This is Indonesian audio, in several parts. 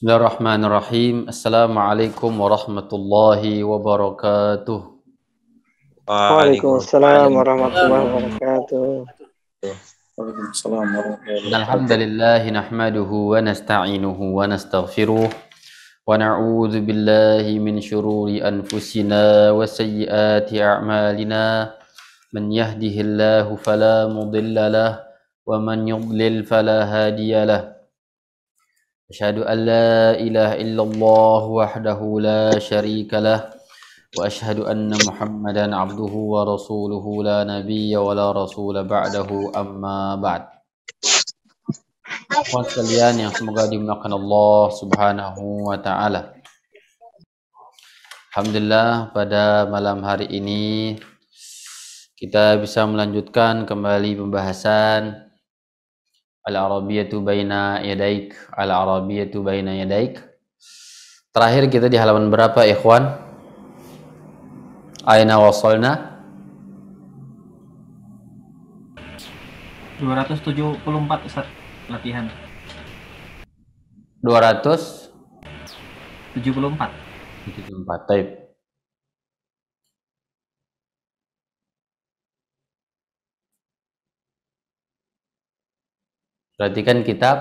Bismillahirrahmanirrahim. Assalamualaikum warahmatullahi wabarakatuh. Waalaikumsalam warahmatullahi wabarakatuh. Waalaikumsalam warahmatullahi wabarakatuh. Alhamdulillah nahmaduhu wa nasta'inuhu wa nastaghfiruh wa na'udzu billahi min syururi anfusina wa sayyiati a'malina. Man yahdihillahu fala mudilla lahu wa man yudlil fala hadiya lahu. Asyhadu an la ilaha illallah wahdahu la syarika lah wa asyhadu anna Muhammadan abduhu wa rasuluhu la nabiyya wa la rasula ba'dahu amma ba'd. Kawan sekalian yang semoga dimuliakan Allah Subhanahu wa taala. Alhamdulillah pada malam hari ini kita bisa melanjutkan kembali pembahasan Al-Arabiyatu baina yadaik, Al-Arabiyatu baina yadaik. Terakhir kita di halaman berapa, ikhwan? Aina wasalna? 274 Ustaz, latihan 274. 74. Taib. Perhatikan kitab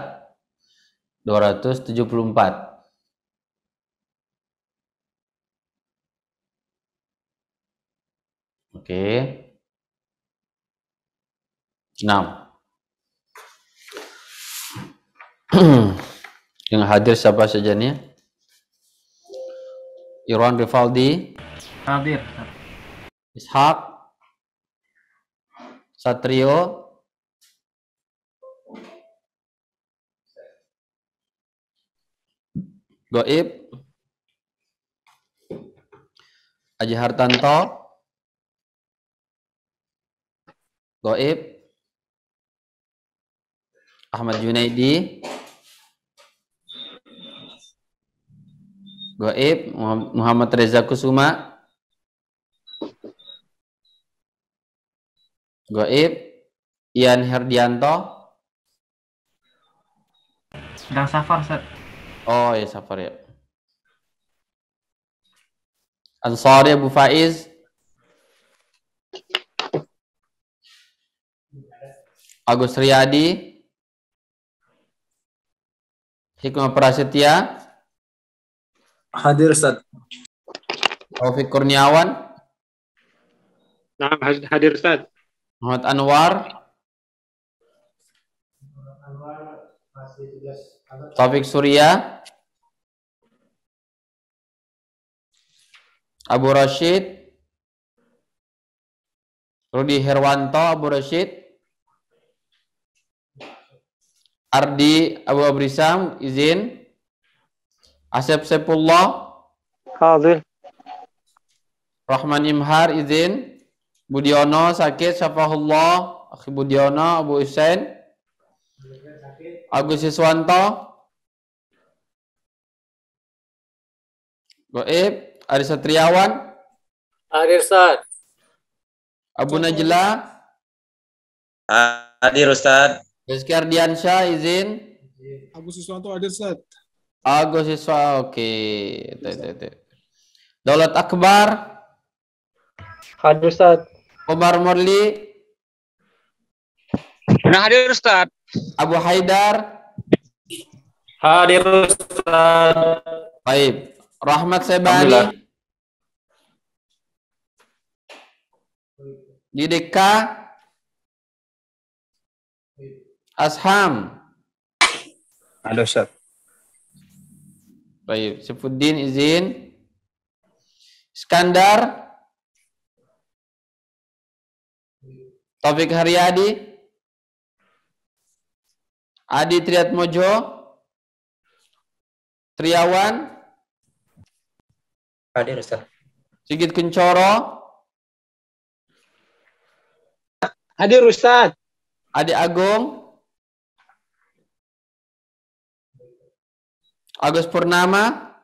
274. Oke. 6. Yang hadir siapa saja nih? Irwan Rifaldi, hadir. Ishak, Satrio, Goib, Aji Hartanto, Goib, Ahmad Junaidi, Goib, Muhammad Reza Kusuma, Goib, Ian Herdianto, Sedang safar, Ustaz. oh ya safar ya. Ansari Abu Faiz, Agus Riyadi, Hikmah Prasetya, Hadir Ustaz. Taufik Kurniawan, Nah, hadir Ustaz. Muhammad Anwar, Taufik Surya, Abu Rashid, Rudi Herwanto, Abu Rashid, Ardi Abu Abrisam, izin. Asep Sepullah, Hadir. Rahman Imhar, izin. Budiono sakit, syafahullah. Akhi Budiono, Abu Husain, Agus Siswanto, Goib, Ari Satriawan, Hadir Ustaz. Abu Najla, Hadir Ustaz. Rizky Ardiansyah, izin. Abu Siswanto hadir Ustaz. Agus Siswa, oke. Daulat Akbar, Hadir Ustaz. Omar Morli, Nah, hadir Ustaz. Abu Haidar, Hadir Ustaz. baik. Rahmat Alhamdulillah. Sebani, Dideka, Asham, Ada Ustaz. baik. Sifuddin, izin. Iskandar, Taufik Haryadi, Adi Triatmojo, Triawan, Hadir Ustaz. Sigit Kuncoro, Hadir Ustaz. Adi Agung, Agus Purnama,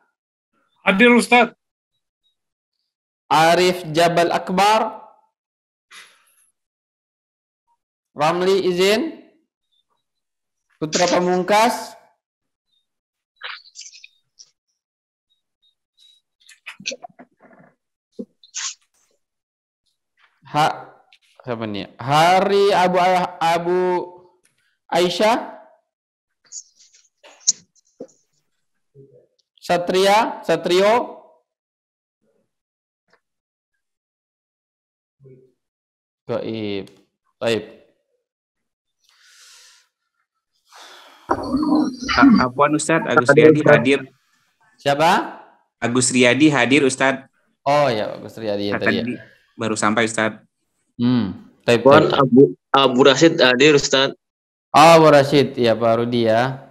Hadir Ustaz. Arif Jabal Akbar, Ramli, izin. Putra Pamungkas, Siapa nih? Hari Abu Aisyah. Satrio. Gaib. Baik. Apaan Ustaz? Agus Riyadi hadir. Siapa? Agus Riyadi hadir Ustaz. Oh ya, Agus Riyadi tadi. Tadi baru sampai Ustaz. Baik. Abu Rashid hadir Ustaz. Oh, Abu Rashid, ya Pak Rudi ya.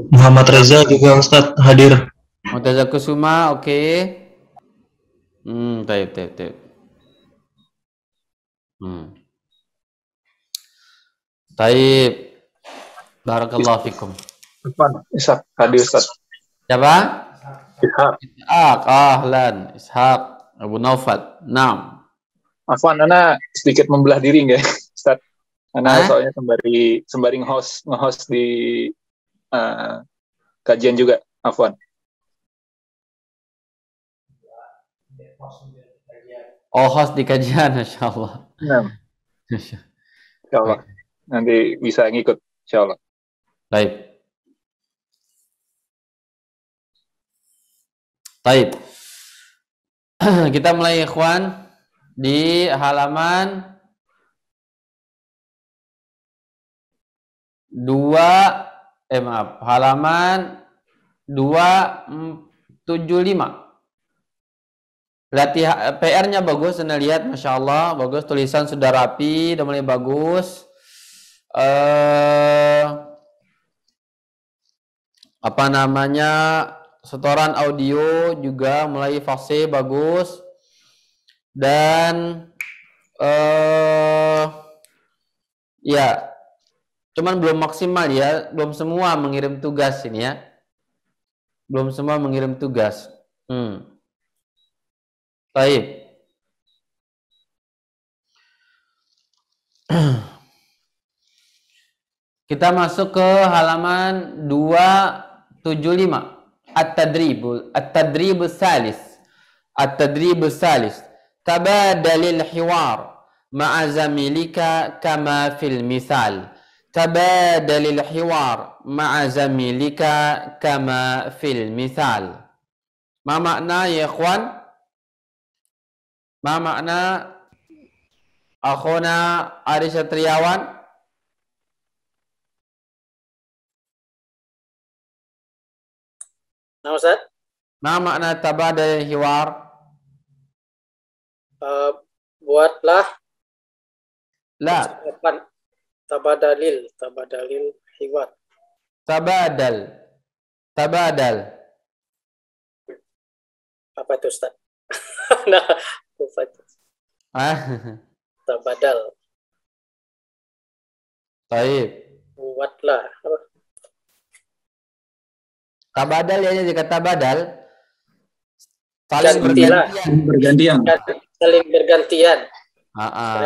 Muhammad Reza juga Ustaz hadir. Murtaza Kusuma, oke. Baik. Baik. Barakallahu fikum. Ishak hadir Ustaz. Siapa? Ishak. Ahlan. Ishaq. Abu Naufal. Naam. Afwan, Ana sedikit membelah diri nggak, Ustaz? Ana soalnya sembari nge-host di kajian juga. Afwan. Oh, host di kajian, Masya Allah. Nah. Insya Allah. Nanti bisa ngikut, Insya Allah. Baik. Kita mulai ikhwan di halaman 275. Latihan PR-nya bagus, Anda lihat, Masya Allah, bagus, tulisan sudah rapi, udah mulai bagus. Setoran audio juga mulai fase bagus. Dan ya, cuman belum maksimal ya, belum semua mengirim tugas ini ya. Belum semua mengirim tugas. Baik. Kita masuk ke halaman 275. At-tadribus salis. Tabadalil hiwar ma'a zamilika kama fil misal. Tabadalil hiwar ma'a zamilika kama fil misal. Ma makna ya ikhwan? Ma makna akhuna Ari Satriawan? Nah, Ustaz? Ma makna tabadal hiwar? Buatlah La. Tabadalil hiwar. Tabadal. Apa itu, Ustaz? Nah, lupa itu. Tabadal. Baik. Buatlah. Apa? Tabadal ya, jika tabadal Gantilah. Bergantian. Saling bergantian.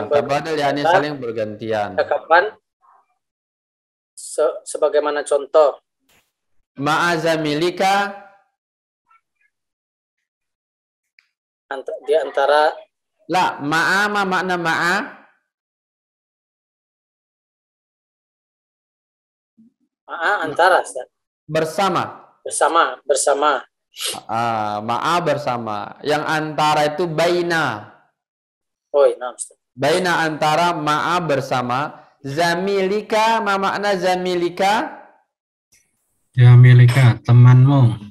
Tabadal ya, ini saling bergantian. Kapan? Sebagaimana contoh. Ma'azamilika Di antara la, ma'a ma makna ma'a? Antara, Ustaz. Bersama. Ma'a bersama. Yang antara itu baina. Oh, nah, Ustaz. Baina antara ma'a bersama. Zamilika, ma makna zamilika? Zamilika, temanmu.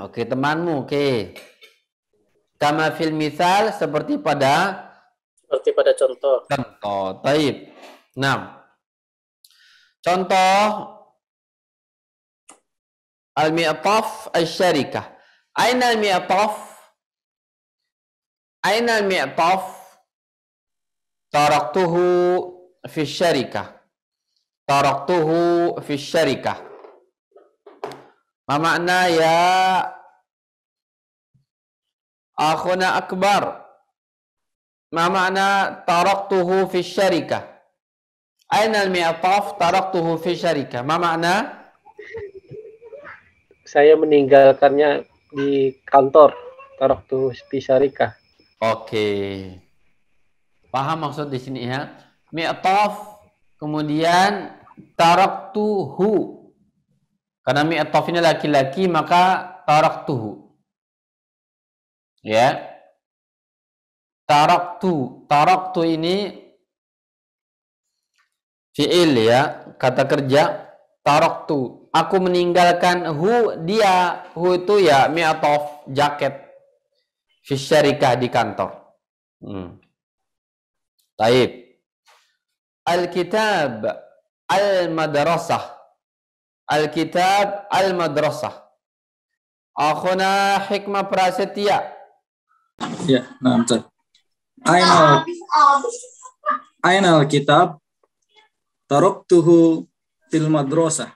Oke, temanmu. Kama fil misal, seperti pada contoh. Taib. Nah, contoh al-mi'taf asy-syarikah. Aina al-mi'taf? Taraktuhu fi syarikah. Ma makna ya akhuna akbar? Ma makna taraktuhu fi syarikah? Aina al-mi'taf taraktuhu fi syarikah? Ma makna? saya meninggalkannya di kantor. Taraktu fi syarikah. Oke. Paham maksud di sini ya? Mi'taf kemudian taraktuhu. Karena mi'taf ini laki-laki maka taraktuhu. Ya. Taraktu ini fi'il ya, kata kerja. Taraktu, aku meninggalkan dia. Hu itu ya mi'taf, jaket. Fi syarikah, di kantor. Taib. Al-kitab al-madrasah. Al-kitab al-madrasah. Akhuna Hikmah Prasetya. Ya, nah, Ustaz. Aina al-kitab taraktuhu fil madrasah.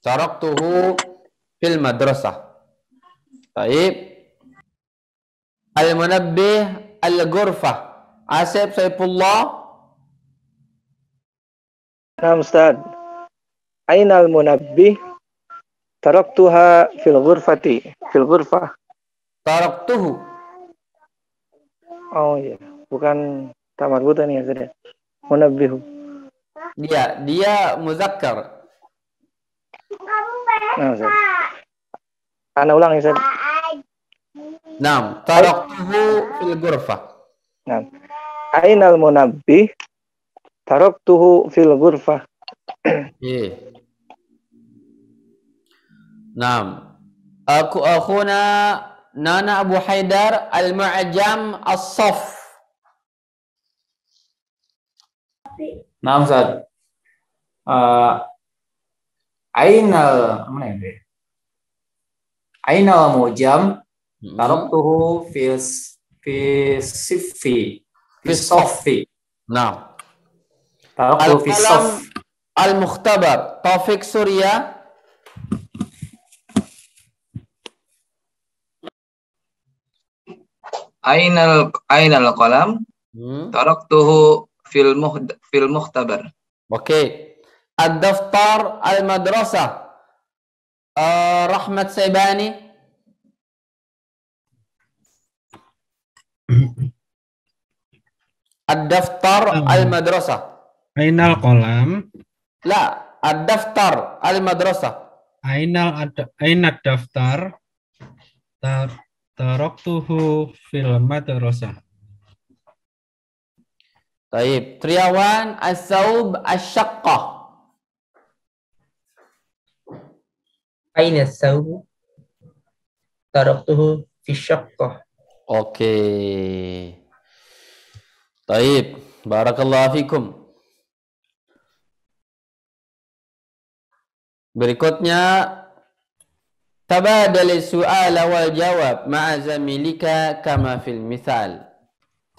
Taraktuhu fil madrasah. Taib. Al-munabbih al-ghurfah. Asif Saifullah. Nah, Ustaz. Aina al-munabbih? Taraktuha fil ghurfati. Fil ghurfah. Taraktuhu. Oh iya, bukan tamar buta nih ya, Ustaz. Munabbihu. Dia muzakkar. Nah, Ustaz. Ana ulang ya, Ustaz. Naam, taraktuhu fil ghurfah. Nah. Aina al-munabbih? Taraktuhu fil ghurfah. Naam. Akhuna Nana Abu Haidar al-Mu'jam as-Saff. Nah, Ustaz. Ainal mujam taraktuhu fi siffi. Nah. Taraktuhu fi saff. Al-Mukhtabar Taufik Surya. Ainal qalam taraktuhu fil mukhtabar. Oke. Ad-Daftar al-Madrasah. Rahmat Saibani. Ad-Daftar al-Madrasah. Ainal qalam. La, ad-Daftar al-Madrasah. Ainad daftar. Taraktuhu fil madrasah. Taib. Triawan as-Saub as-Shaqqah. Aina as-Saub? Taraktuhu fi syaqqah. Oke. Taib. Barakallahu fikum. Berikutnya tabadal su'ala wal jawab ma'a zamilika kama fil misal.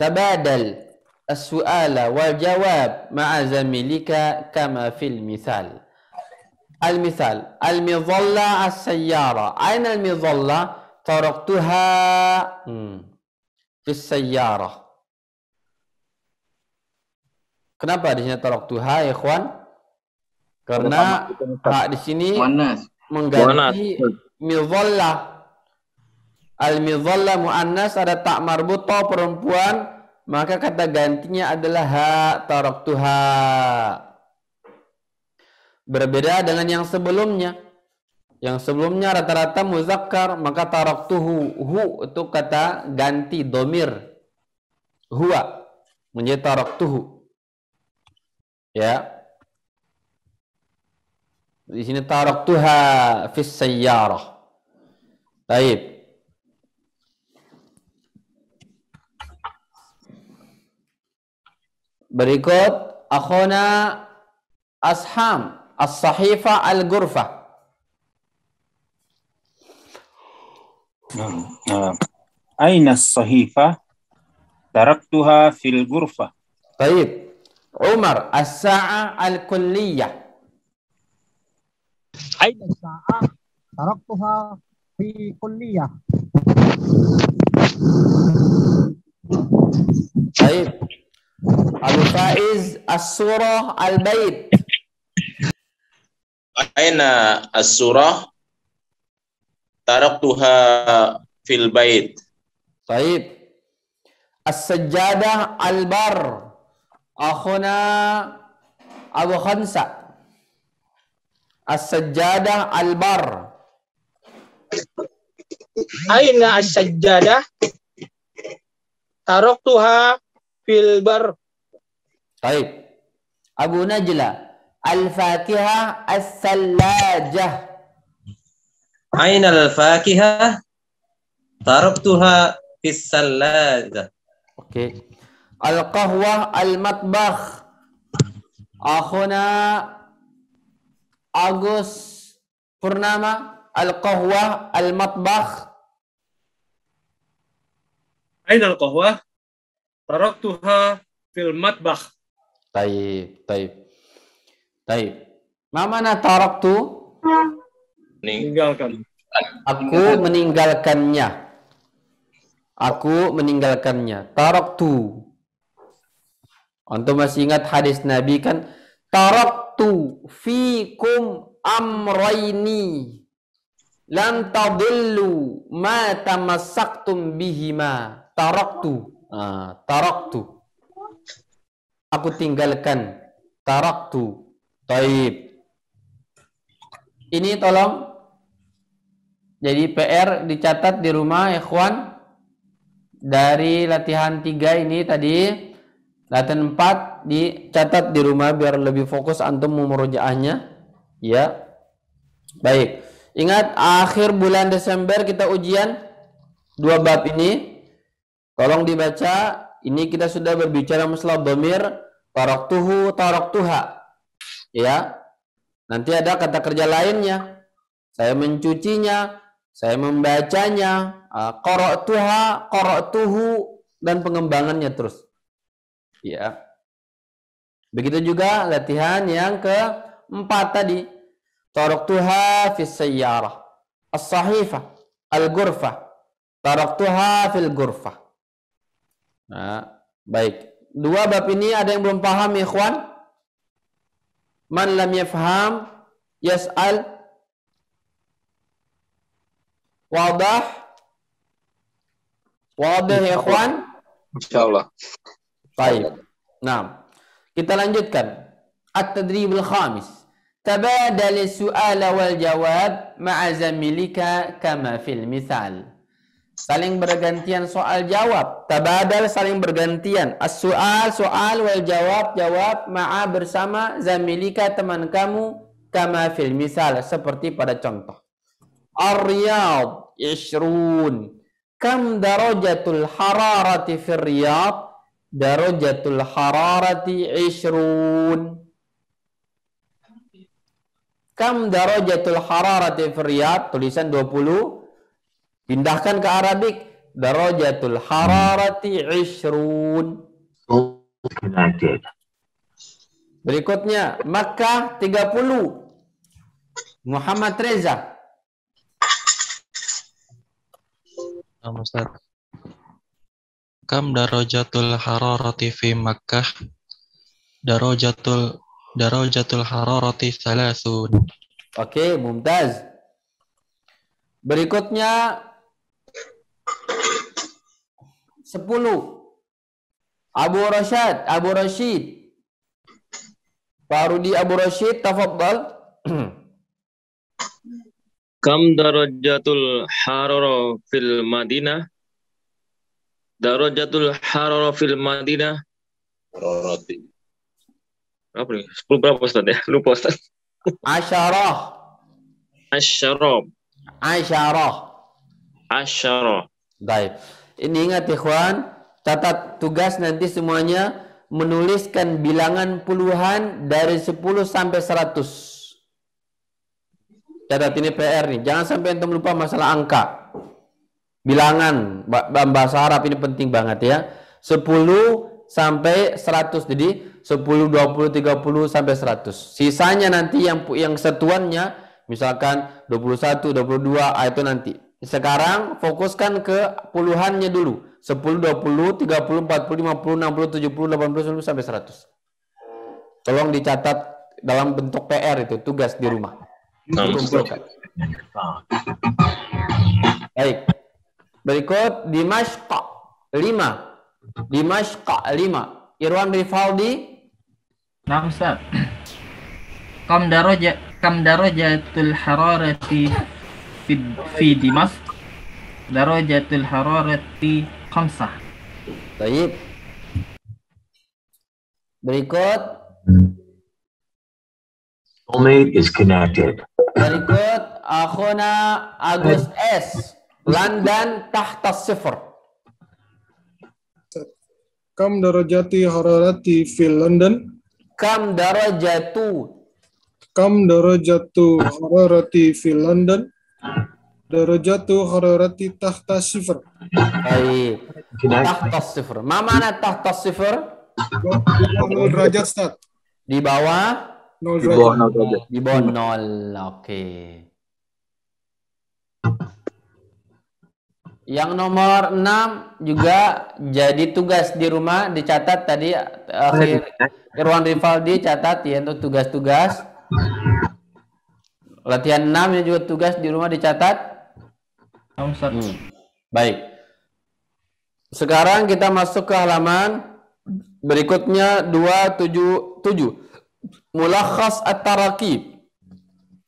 Tabadal as-su'ala wal jawab ma'a zamilika kama fil misal. Al-misal, al-midhalla as-sayyara. Aina al-midhalla? Taraktuha fi as-sayyara. Kenapa di sini taraktuha ya ikhwan? Karena hak di sini mengganti midhallah. Al-midhallah muannas, ada tak marbuta perempuan, maka kata gantinya adalah ha taraktuha. Berbeda dengan yang sebelumnya. Yang sebelumnya rata-rata muzakkar, maka taraktuhu, hu itu kata ganti domir. Huwa menjadi taraktuhu. Ya. Di sini taraktuha fis sayyarah. Baik. Berikut akhuna Asham as-sahifa al-ghurfah. Aina as-sahifa? Taraktuha fil ghurfah. Baik. Umar as-sa'a al-kulliyah. Aina as-sa'a? Taraktuha fi kulliyah. Baik. Abu Faiz as-surah al-bait. Aina as-surah? taraktuha fil bait. Baik. As-sajjadah al-bar. Akhuna Abu Khansa. As-sajjadah al-bar. Aina as-sajjadah? Taraktuha fil bar. Baik. Abu Najla. Al-Fakihah as-sallajah. Aina al-fakihah? Taraktuha fis sallajah. Oke. Al-qahwah al-matbakh. Akhuna Agus Purnama. Al-qahwah al-matbakh. Aina al-qahwah? Taraktuha fil matbakh. Taib. Ma mana taraktu? Meninggalkan. Aku meninggalkannya. Taraktu. Antum masih ingat hadis Nabi kan? Taraktu fikum amrayni lan tadillu ma tamassaktum bihima. Taraktu. Taraktu. Aku tinggalkan. Taraktu. Taib. Ini tolong. Jadi PR dicatat di rumah, ikhwan. Dari latihan 3 ini tadi. Latihan 4 dicatat di rumah biar lebih fokus antum memurojaahnya. Ya. Baik. Ingat akhir bulan Desember kita ujian 2 bab ini. Tolong dibaca. Ini kita sudah berbicara masalah dhamir taraktuhu, taraktuha. Ya. Nanti ada kata kerja lainnya. Saya mencucinya, saya membacanya, qara'tuha, qara'tuhu, dan pengembangannya terus. Ya. Begitu juga latihan yang ke-4 tadi. Taraktuha fis sayyarah, as-sahifah, al-ghurfah. Taraktuha fil ghurfah. Nah, baik. 2 bab ini ada yang belum paham, ikhwan? Man lam yafham yas'al. Wadah? Wadah ya ikhwan? Insyaallah. Baik. Nah, kita lanjutkan. At-tadribul khamis. Tabadal as-su'al wal jawab ma'a zamilika kama fil misal. Saling bergantian soal jawab. Tabadal saling bergantian. As-su'al soal wal jawab jawab ma'a bersama zamilika teman kamu kama fil misal seperti pada contoh. Ar-Riyadh 20. Kam darajatul hararati fir Riyadh? Darajatul hararati 20. Kam darajatul hararati fir Riyadh? Tulisan 20. Pindahkan ke Arabik. Darajatul hararati 20. Berikutnya Makkah 30. Muhammad Reza. Ustaz. Kam darajatul hararati fi Makkah? Darajatul hararati 30. Oke, mumtaz. Berikutnya 10. Abu Rashid. Farudi Abu Rashid, tafaddal. Kam darajatul harara fil Madinah? Darajatul harara fil Madinah. Hararati. Apa nih? 10 berapa Ustaz ya? Lupa Ustaz. Asyarah. Baik. Ini ingat ikhwan, catat tugas nanti semuanya menuliskan bilangan puluhan dari 10 sampai 100. Catat ini PR nih, jangan sampai antum lupa masalah angka. Bilangan bahasa Arab ini penting banget ya. 10 sampai 100. Jadi 10, 20, 30 sampai 100. Sisanya nanti yang satuannya misalkan 21, 22 itu nanti. Sekarang fokuskan ke puluhannya dulu. 10, 20, 30, 40, 50, 60, 70, 80, 90 sampai 100. Tolong dicatat dalam bentuk PR itu, tugas di rumah. Kumpulkan. Berikut Dimashq 5. Dimashq 5. Irwan Rifaldi. Nah, Ustaz. Kam darajatul hararati fi Dimashq? Darajatul hararati 5. Baik. Berikut Soulmate is connected. Berikut akhuna Agus S. London tahta sifr. Kam darajati hararati fil London? Kam darajatu hararati fil London? Darajatu hararati tahta sifr. Baik. Tahta sifr. Ma makna tahta sifr? Di bawah 0 derajat, Ustaz. Di bawah 0 derajat. Di bawah 0. Oke. Yang nomor 6 juga jadi tugas di rumah, dicatat tadi Irwan Rifaldi catat ya untuk tugas-tugas. Latihan 6 ini juga tugas di rumah dicatat. Baik. Sekarang kita masuk ke halaman berikutnya 277. Mulakhas at-tarakib.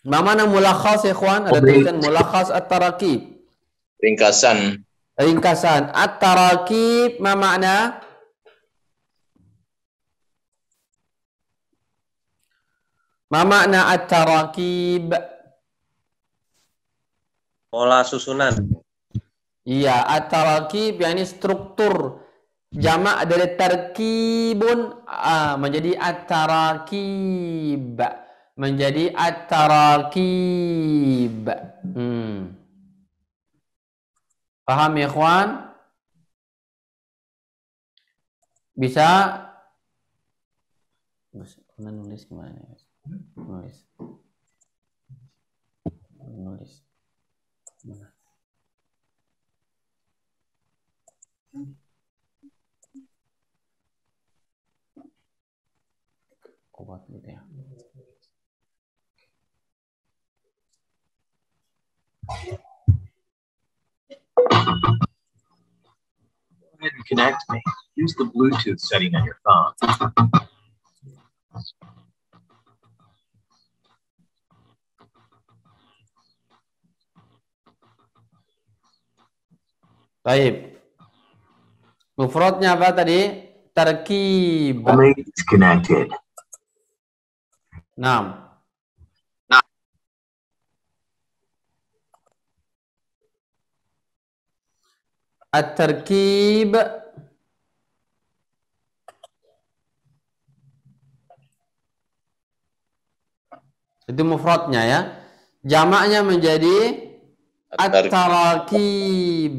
Mana mulakhas ya ikhwan? Ada tulisan mulakhas at-tarakib. Ringkasan. Ringkasan. At-tarakib ma makna? Ma makna at-tarakib? Pola susunan. Iya, at-tarakib yakni struktur. Jamak dari tarkibun menjadi at-tarakib. Menjadi at-tarakib. Paham ya, ikhwan? Bisa? Nulis gimana? Nulis. Mana? Obat gitu ya. Go ahead and connect me. Use the Bluetooth setting on your phone. Baik. Mufradnya apa tadi? Tarkib. Soulmate is connected. 6. At-tarkib itu mufradnya ya. Jamaknya menjadi at-tarakib.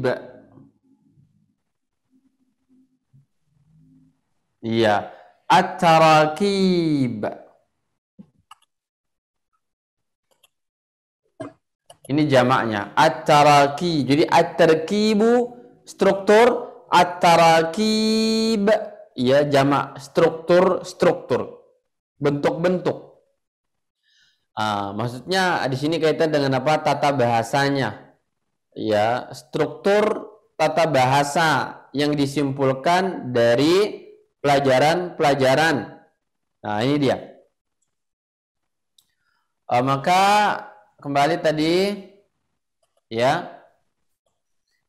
Iya, at-tarakib. Ini jamaknya at-tarakib. Jadi at-tarkibu struktur, at-tarakib ya jamak struktur, bentuk-bentuk. Maksudnya di sini kaitan dengan apa? Tata bahasanya. Ya, struktur tata bahasa yang disimpulkan dari pelajaran-pelajaran. Nah, ini dia. Maka kembali tadi ya.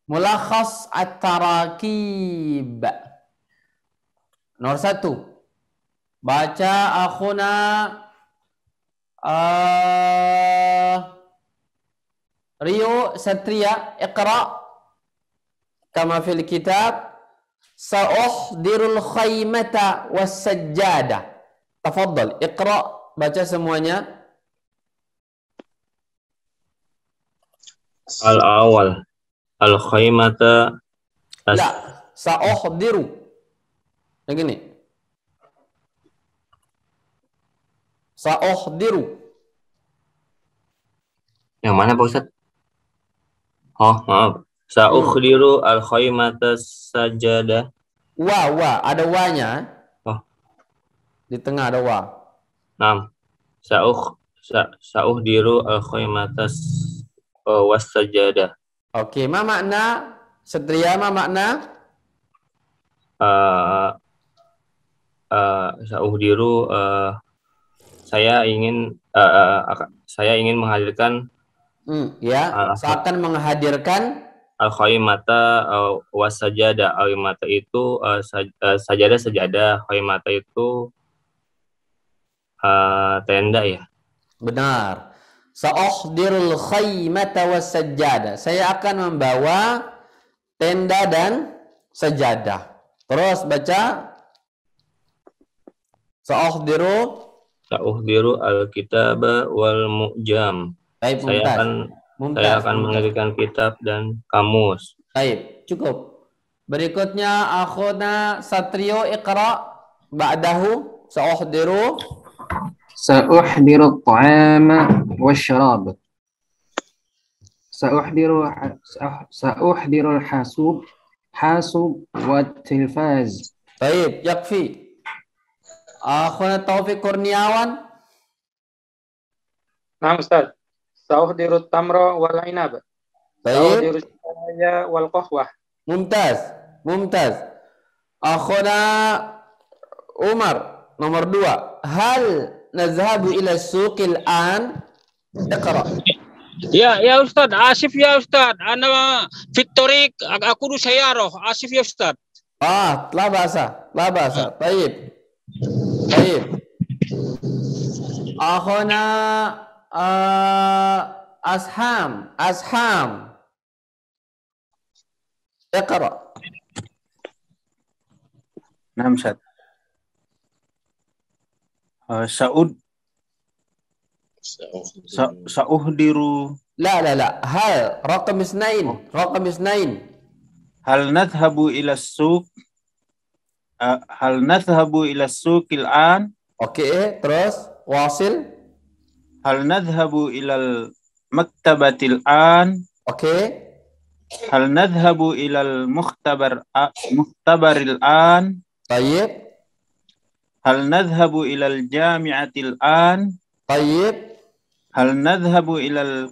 Mulakhas at-tarakib. Nomor 1. Baca akhuna Rio Satria, Iqra kama fil kitab. Sa'uhdirul khaymata was-sajjadah. Tafadhal, Iqra, baca semuanya. Al-awwal. Al-khaymata. La, sa'uhdiru. Yang gini. Sa'uhdiru. Yang mana Pak Ustaz? Oh, maaf. Sa'ukhdiru al-khaymata sajadah. Wa, ada wa-nya. Oh. Di tengah ada wa. 6. Sa'ukhdiru al-khaymata was sajadah. Oke, ma makna Satria makna? Sa'uhdiru, saya ingin menghadirkan Saya akan menghadirkan al-khaymata wasajada. Al-khaymata itu sajadah, khaymata itu tenda ya. Benar. Sa'uhdirul khaymata wasajada. Saya akan membawa tenda dan sajadah. Terus baca. Sa'uhdiru al-kitaba wal mu'jam. Saya akan menghadirkan kitab dan kamus. Baik, cukup. Berikutnya akhuna Satrio Iqra ba'dahu sa'uhdiru at-ta'ama wasyarab. Sa'uhdiru al-hasub wat tilfaz. Baik, yakfi. Akhuna Taufik Kurniawan. Nah, Ustaz. Sa'uhdiru tamra wal inab. Sa'uhdiru syaya wal qahwah. Mumtaz. Akhuna Umar nomor 2. Hal nazhabu ila suqil an? Iqra. Ya Ustaz, Asif ya Ustaz. Ana fitorik aku du sayaroh. Asif ya Ustaz. La basa. Baik. Akhuna Asham. Iqra. Naam, Ustaz. Sa'uhdiru. La. Hal raqam isnain. Hal nadhhabu ila suq. Hal nadhhabu ila suqil an? Oke, terus wasil. Hal nadhhabu ilal maktabatil an? Oke. Hal nadhhabu ilal mukhtabaril an? Tayyib. Hal nadhhabu ilal jami'atil an? Tayyib. Hal nadhhabu ilal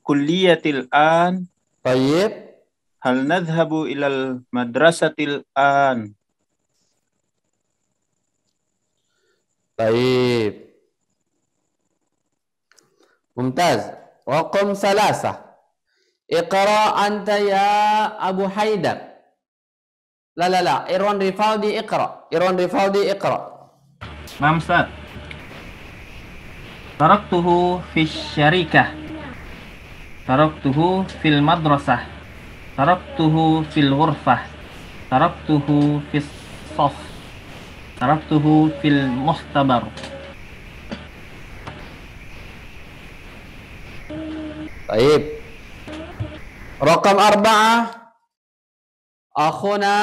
kulliyatil an? Tayyib. Hal nadhhabu ilal madrasatil an? Tayyib. Mumtaz. Raqam 3. Iqra anta ya Abu Haidar. La. Irwan Rifaldi Iqra. Naam, Ustaz. Taraktuhu fi syarikah. Taraktuhu fil madrasah. Taraktuhu fil ghurfah. Taraktuhu fis saf. Taraktuhu fil muhtabar. Baik. Raqam 4. Akhuna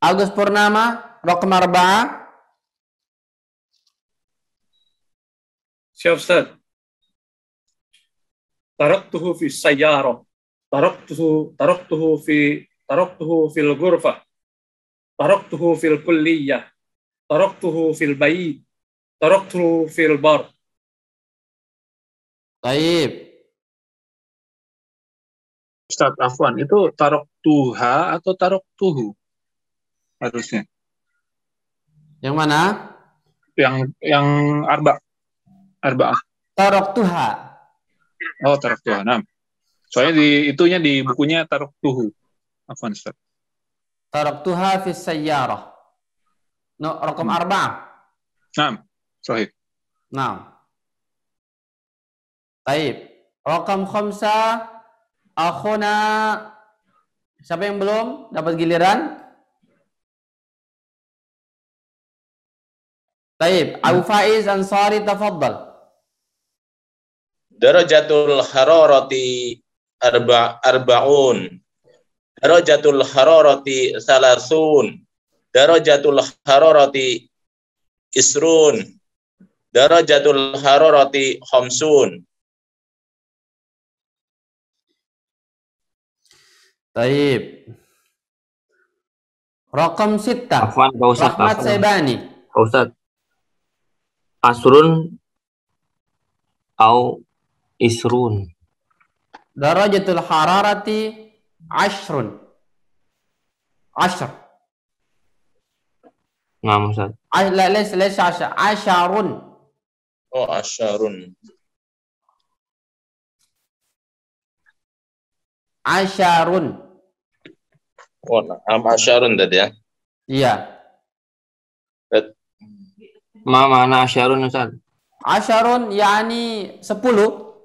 Agus Purnama, raqam 4. Siap, Ustaz. Taraktuhu fi sayyarah. Taraktuhu fil ghurfah. Taraktuhu fil kulliyah. Taraktuhu fil bait. Taraktuhu fil bar. Baik. Ustaz Afwan, itu taraktuha atau taraktuhu? Harusnya. Yang mana? Yang arba'ah. Taraktuha. Oh, taraktuha. Nah. Soalnya di bukunya taraktuhu. Afwan, Ustaz. Taraktuha fi sayyarah. Raqam 4. Naam, sahih. Naam. Baik. Raqam 5. Akhuna, siapa yang belum dapat giliran? Baik, Abu Faiz Ansari tafaddal. Darajatul hararati arba'un. Darajatul hararati salasun. Darajatul hararati isrun. Darajatul hararati khamsun. Baik. Raqam 6. Afwan, Pak Ustaz. Ahmad Saibani. Pak Ustaz. asrun au isrun. Darajatul hararati ashrun. Ashr. Naam Ustaz. ليس عشر. Oh, asyarun. Asyarun. Oh, asyarun tadi ya. Iya. Ma mana asyarun Ustaz? Asyarun yani 10.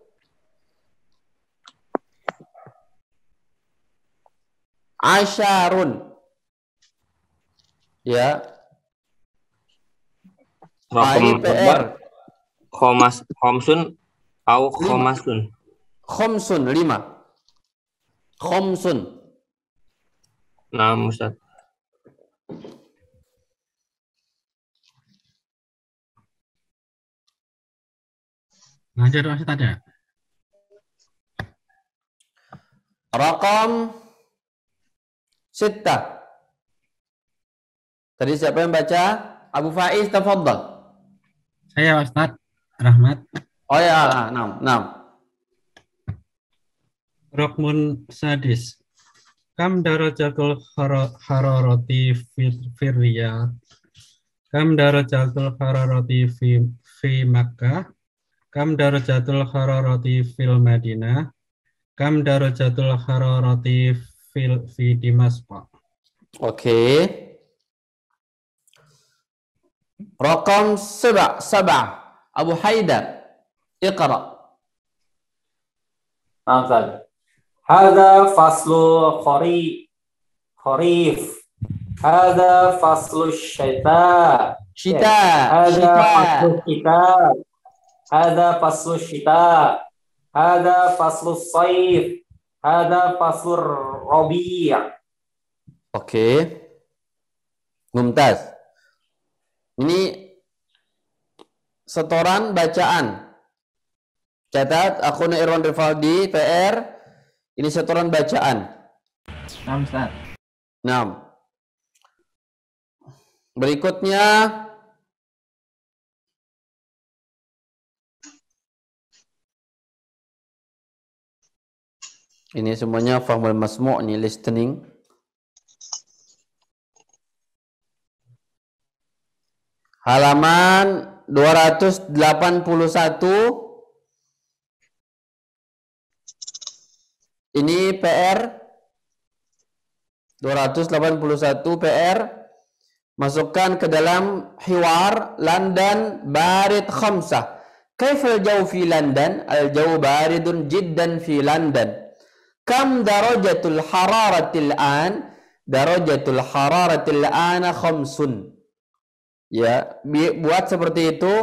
Asyarun. Ya. Raqam PR. Khomsun au khomasun. Khomsun 5. Khomsun. Naam Ustaz. Lanjut Ustaz ada. Raqam 6. Tadi siapa yang baca? Abu Faiz, tafadhal. Saya Ustaz Rahmat. Oh ya, 6. Rokmun sadis. Kam darajatul hararati firriyah. Kam darajatul hararati fi Makkah. Kam darajatul hararati fil Madinah. Kam darajatul hararati fi Dimasq. Oke. Raqam 7. Abu Haidar. Iqra. Ustaz. Hada faslu kharif. Hada faslu syita. Hada faslu syita. Hada faslu syita. Hada faslu saif. Hada faslu rabi'. Oke. Mumtaz. Ini setoran bacaan. Catat, akun Irwan Rifaldi PR. Ini setoran bacaan. 6 Ustaz. 6. Berikutnya ini semuanya fahmul masmu' ini listening. Halaman 281. Ini PR 281 PR. Masukkan ke dalam hiwar London barid khamsah. Kaifal jaw fi London? Al-jaw baridun jiddan fi London. Kam darajatul hararatil an? Darajatul hararatil ana khamsun. Ya, buat seperti itu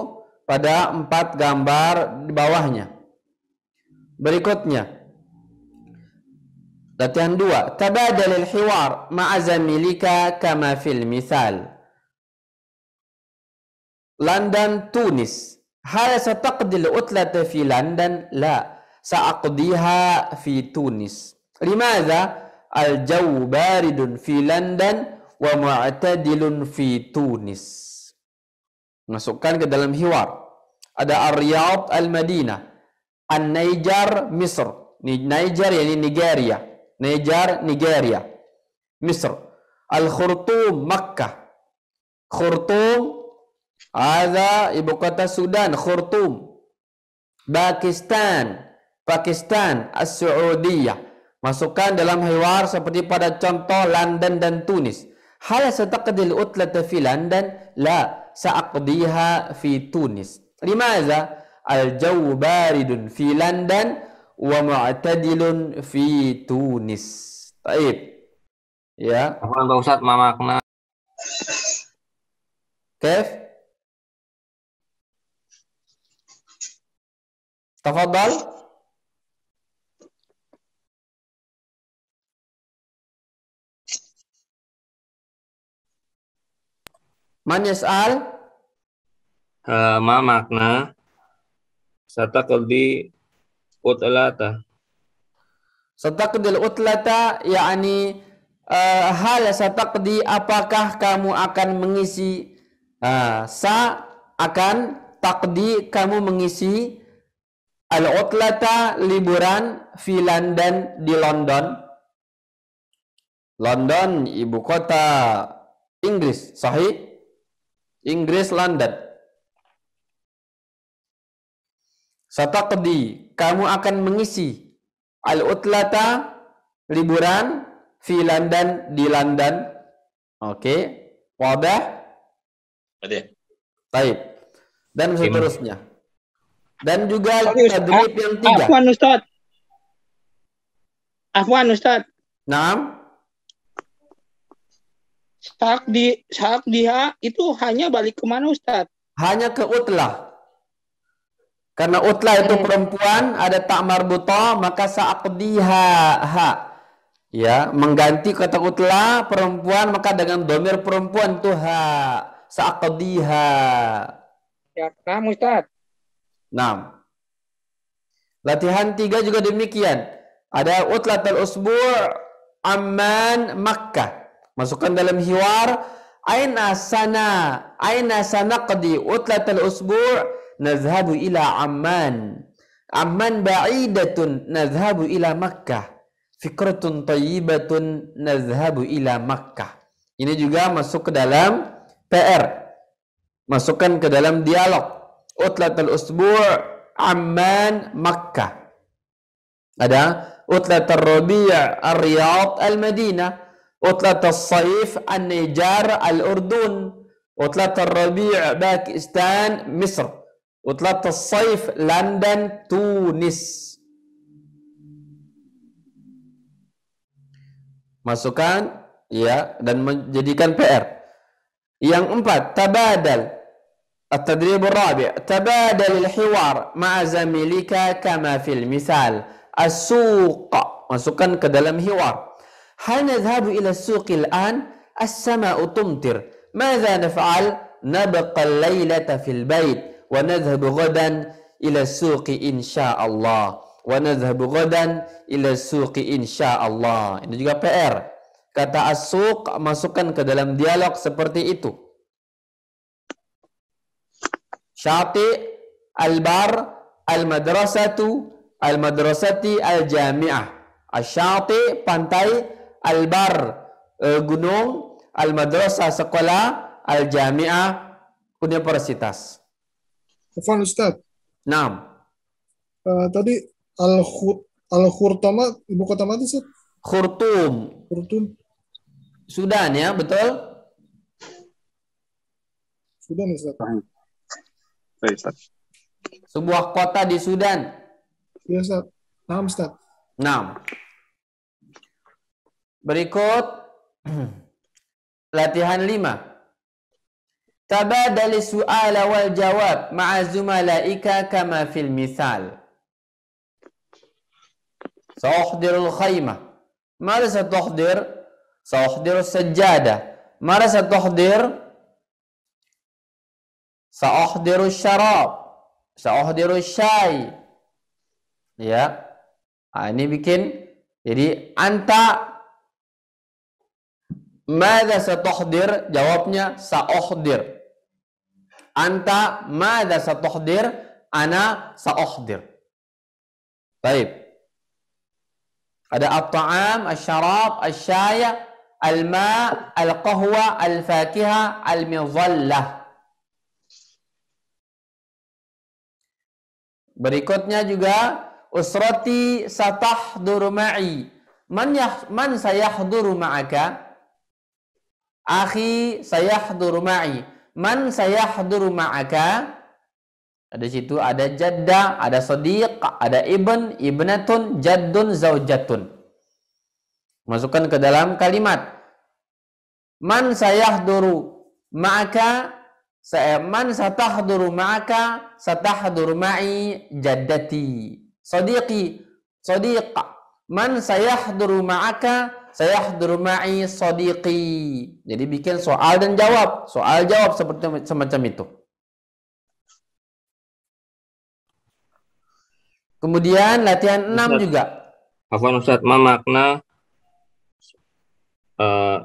pada 4 gambar di bawahnya. Berikutnya latihan 2. Tabadalil hiwar ma'a zamilika kama fil misal. London, Tunis. Hal sataqdi al-utlata fi London? La. Sa'aqdiha fi Tunis. Limadha? Al-jaw baridun fi London wa mu'tadilun fi Tunis. Masukkan ke dalam hiwar. Ada Ar-Riyadh, Al-Madinah. An-Niger, Misr. Niger yani Nigeria. Nigeria. Misr. Al-Khurtum, Makkah. Khurtum ada ibu kota Sudan, Khurtum. Pakistan, As-Saudiyah. Masukkan dalam hiwar seperti pada contoh London dan Tunis. Hal sataqdil utlata fi London? La, sa'aqdiha fi Tunis. Limadha? Al-jaw baridun fi London wa mu'tadilun fi Tunis. Baik. Ya. Apa Ustaz makna? Kif? Tafadhal. Man yas'al? Ma makna sataqdi utlata. Sataqdil utlata yakni hal sataqdi apakah kamu akan mengisi sa akan taqdi kamu mengisi al-utlata liburan fi London di London. London ibu kota Inggris, sahih? Inggris London. Sataqdi kamu akan mengisi al-utlata liburan fi London di London. Oke, wadah? Ada. Baik. Dan seterusnya. Dan juga tadrib yang 3. Afwan Ustaz. Naam. Sakdiha itu hanya balik ke mana Ustaz? Hanya ke utlah. Karena utlah itu perempuan, ada tak marbutah, maka sa'aqdiha ha. Ya, mengganti kata utlah perempuan, maka dengan domir perempuan itu ha. Sa'aqdiha. Ya, kamu Ustaz. Nah. Latihan 3 juga demikian. Ada utlatul usbu' Amman Makkah. Masukkan dalam hiwar aina sanaqdi utlatul usbu' nazhabu ila Amman. Amman ba'idatun nazhabu ila Makkah. Fikratun tayyibatun nazhabu ila Makkah. Ini juga masuk ke dalam PR. Masukkan ke dalam dialog. Utlatul usbu' Amman Makkah. Ada utlatul Rabi' Ar-Riyadh Al-Madinah. Utlatul Saif An-Nijar Al-Urdun. Utlatul Rabi' Pakistan Misr. Utlatul Saif London Tunis. Masukkan ya dan menjadikan PR. Yang 4, tabadal. التدريب الرابع تبادل الحوار مع زميلك كما في المثال السوق. Masukkan ke dalam hiwar. هل نذهب إلى السوق الآن؟ السماء تمطر. ماذا نفعل؟ نبقى الليلة في البيت ونذهب غدا إلى السوق إن شاء الله. ونذهب غدا إلى السوق إن شاء الله. Ini juga PR. Kata as-suq masukkan ke dalam dialog seperti itu. Syati, al-bar, al-madrasatu, al-madrasati, al-jami'ah. Asyati, pantai, al-bar, gunung, al-madrasah, sekolah, al-jami'ah, universitas. Afwan Ustaz. Naam. Tadi Al-Khurtama, ibu kota mana Ustaz? Khurtum. Khurtum. Sudan ya, betul? Sudan Ustaz. Sebuah kota di Sudan. Ya Ustaz. Naam Ustaz. Naam. Berikut latihan 5. Tabadali su'ala wal jawab ma'a zumalaika kama fil misal. Sa'uhdirul khaymah. Mara satuhdir? Sa'uhdirus sajjadah. Mara satuhdir? Sa'uhdirus syarab. Sa'uhdirus syai. Ya. Ini bikin. Jadi anta madza satuhdir? Jawabnya sa'uhdir. Anta madza satuhdir? Ana sa'uhdir. Baik. Ada at-ta'am, asy-syarab, asy-syai, al-ma', al-qahwa, al-fakiha, al-midhallah. Berikutnya juga usrati satahduru ma'i. Man sayahduru ma'aka? Akhi sayahduru ma'i. Man sayahduru ma'aka? Di situ ada jadda, ada sadiq, ada ibn, ibnatun, jaddun, zaujatun. Masukkan ke dalam kalimat. Man sayahduru ma'aka? Man satahduru ma'aka? Satahduru ma'i jaddati. Sadiqi, sadiqa. Man sayahduru ma'aka? Sayahduru ma'i sadiqi. Jadi bikin soal dan jawab. Soal jawab seperti semacam itu. Kemudian latihan 6 juga. Afwan Ustaz, ma makna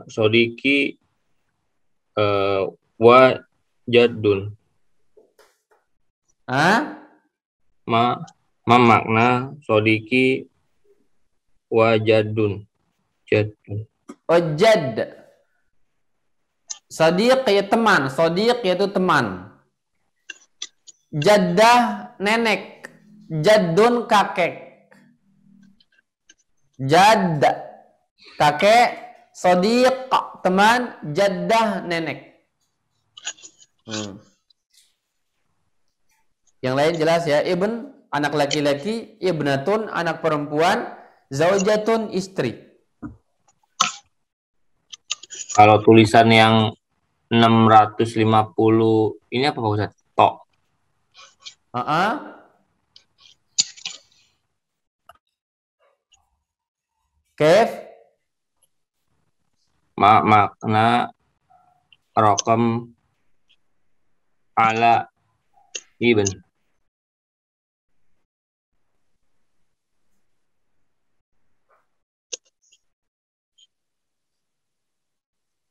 sodiki wa jaddun? Ma makna sodiki wa jadun. Oh, jad. Sadiq ya teman, sadiq yaitu teman. Jaddah nenek, jaddun kakek. Jadd kakek, sadiq teman, jaddah nenek. Yang lain jelas ya, ibn anak laki-laki, ibnatun anak perempuan, zaujatun istri. Kalau tulisan yang 650 ini apa Pak Ustaz? Tok. Kef? Makna rokam ala ibn.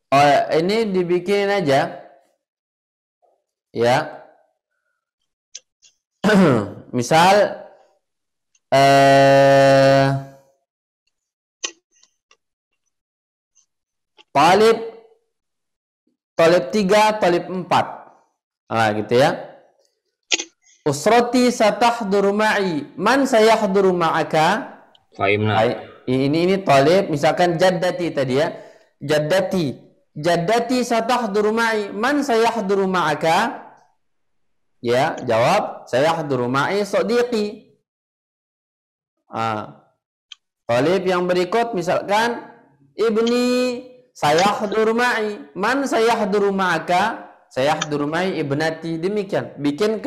Oh, ini dibikin aja. Ya. Misal talib 3, talib 4. Nah, gitu ya. Usrati satahduru ma'i. Man sayahduru ma'aka? Ini talib, misalkan jaddati tadi ya. Jaddati satahduru ma'i. Man sayahduru ma'aka? Ya, jawab sayahduru ma'i sadiqi. Talib yang berikut misalkan ibni sayahduru ma'i. Man sayahduru ma'aka? Sayahduru ma'i ibnati. Demikian. Bikin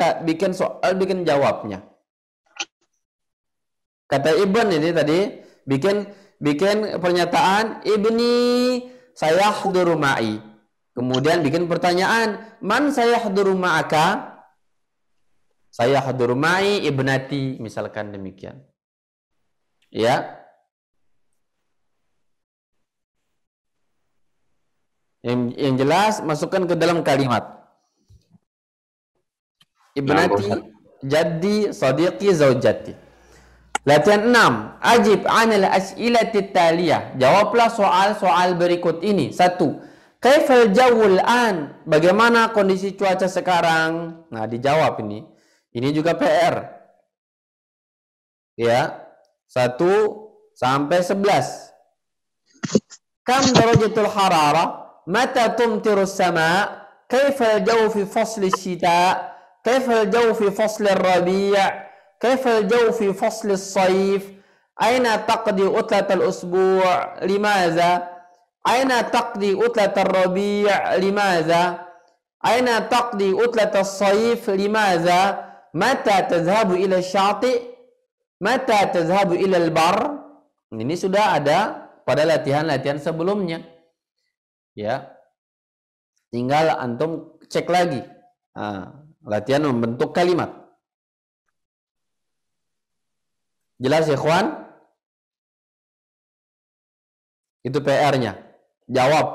soal, bikin jawabnya. Kata ibn ini tadi bikin pernyataan ibni sayahduru ma'i. Kemudian bikin pertanyaan, man sayahduru ma'aka? Sayahduru ma'i ibnati, misalkan demikian. Ya. Yang jelas masukkan ke dalam kalimat. Ibnati, jaddi, sadiqi, zaujati. Latihan 6. Ajib 'anil as'ilati taliyah. Jawablah soal-soal berikut ini. 1. Kaifal jawul an? Bagaimana kondisi cuaca sekarang? Nah, dijawab ini. Ini juga PR. Ya. 1 sampai 11. Kam darajatul hararah? Mata tumtiru sama? Kaifal jawu fi fasli syita? Kaifal jawu fi fasli rabi'? Kaifal jawu fi fasli sayf? Aina taqdi utlatal usbu' limaza? Aina taqdi utlatal rabi' limaza? Aina taqdi utlatal sayf limaza? Mata tazhabu ila syati'? Mata tazhabu ila al-bar? Ini sudah ada pada latihan-latihan sebelumnya. Ya. Tinggal antum cek lagi. Latihan membentuk kalimat. Jelas ya, ikhwan? Itu PR-nya. Dijawab,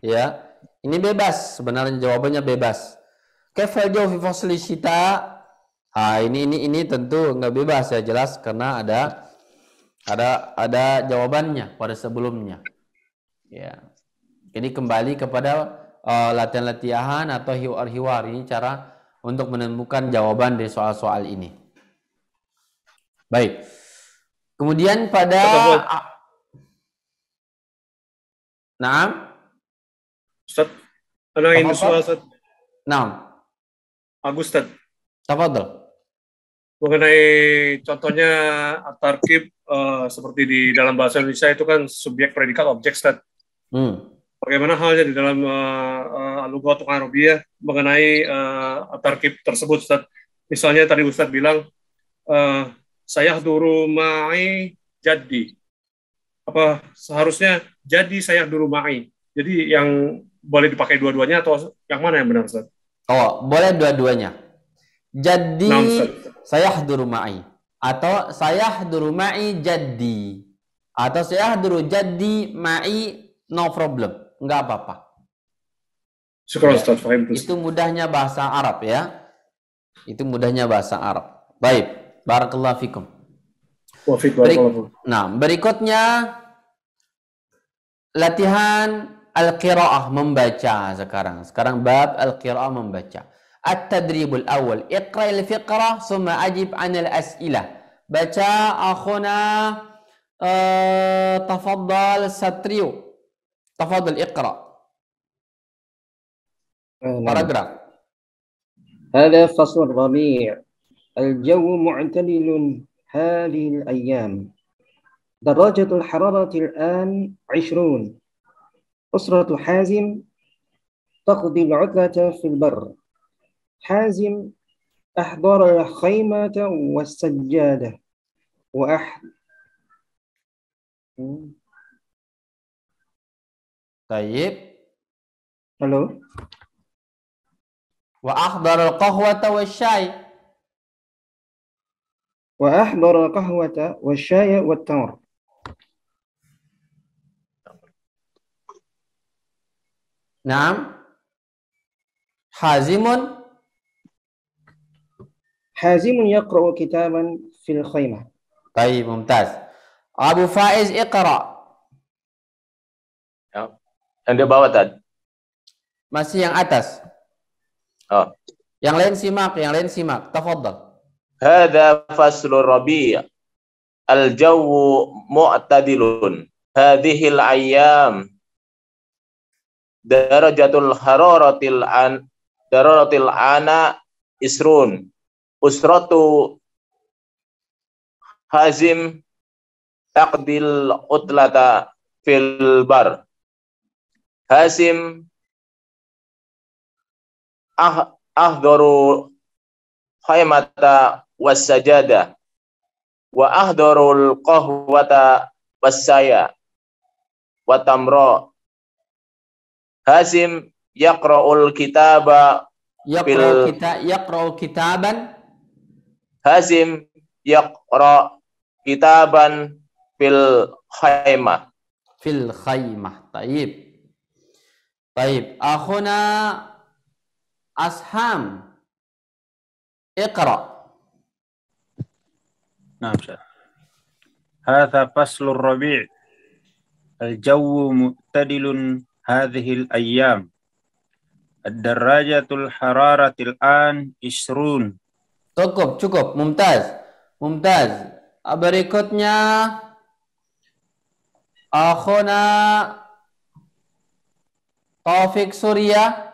ya. Ini bebas, sebenarnya jawabannya bebas. Kaifal jawu fi fasli syita? Ini tentu nggak bebas ya, jelas karena ada jawabannya pada sebelumnya. Ya. Ini kembali kepada latihan-latihan atau hiwar-hiwar. Ini cara untuk menemukan jawaban dari soal-soal ini. Baik. Kemudian pada Ustaz, ada yang soal Ustaz. Agus Ustaz. Tafadhol. Mengenai contohnya at-tarkib seperti di dalam bahasa Indonesia itu kan subjek, predikat, objek, Ustaz. Bagaimana halnya di dalam al-lughatul arabiyah mengenai at-tarkib tersebut, Ustaz? Misalnya tadi Ustaz bilang sayahduru ma'i jaddi. Apa seharusnya jadi sayahduru ma'i? Jadi yang boleh dipakai dua-duanya atau yang mana yang benar, Ustaz? Oh, boleh dua-duanya. Jadi sayahduru ma'i atau sayahduru ma'i jaddi atau sayahduru jaddi ma'i, no problem, enggak apa-apa. Syukur, Ustaz, Itu mudahnya bahasa Arab ya. Itu mudahnya bahasa Arab. Baik, barakallahu fikum. Nah, berikutnya latihan al-qiraah, membaca sekarang. Sekarang bab al-qiraah, membaca. At-tadribul awal, iqra al-fiqrah summa ajib 'anil as'ilah. Baca akhuna, tafaddal satriu. Tafaddal iqra. Paragraf. هذا فصل الربيع الجو معتدل هذه الأيام درجة الحرارة الآن 20 أسرة حازم تقضي العطلة في البر حازم أحضر الخيمة والسجادة طيب. Halo. وأحضر القهوة والشاي. وأحضر القهوة والشاي والتمر. نعم. حازم يقرأ كتابا في الخيمة. طيب ممتاز. أبو فائز اقرأ. Yang di bawah tadi. Masih yang atas. Oh. Yang lain simak. Tafadhal. Hadza faslur rabi'. Al-jawu mu'tadilun. Hadhil ayyam. Darajatul hararatil ana isrun. Usratu hazim taqdil utlata fil bar. Hasim ahdaru khaymata was-sajada wa ahdarul qahwata was-saya wa tamra. Hasim yaqra'ul kitaba yaqra'u kitaban. Hasim yaqra' kitaban fil khaymah. Taib. طيب أخونا أسهام اقرأ. نعم شيخ. هذا فصل الربيع الجو معتدل هذه الأيام الدراجة الحرارة الآن 20. Cukup. Mumtaz. Berikutnya Akhuna Taufik Surya.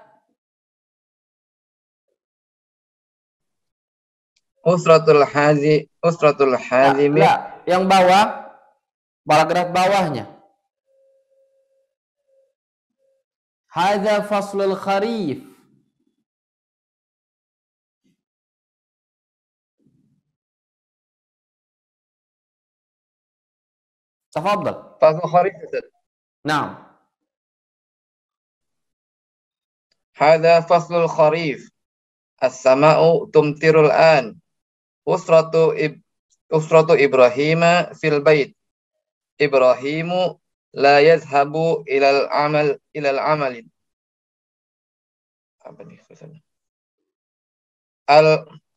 Usratul hazimi. Yang bawah, paragraf bawahnya. Hadza faslul kharif. تفضل. فصل الخريف. نعم. هذا فصل الخريف. السماء تمطر الآن. أسرة إبراهيم في البيت. إبراهيم لا يذهب إلى العمل.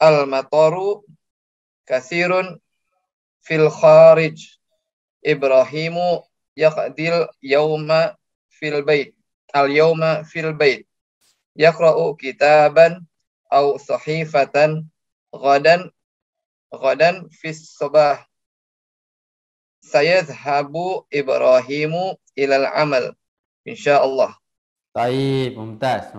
المطر كثير في الخارج. إبراهيم يقضي اليوم في البيت. يقرأ كتابا أو صحيفة غدا في الصباح. سيذهب إبراهيم إلى العمل إن شاء الله. طيب ممتاز.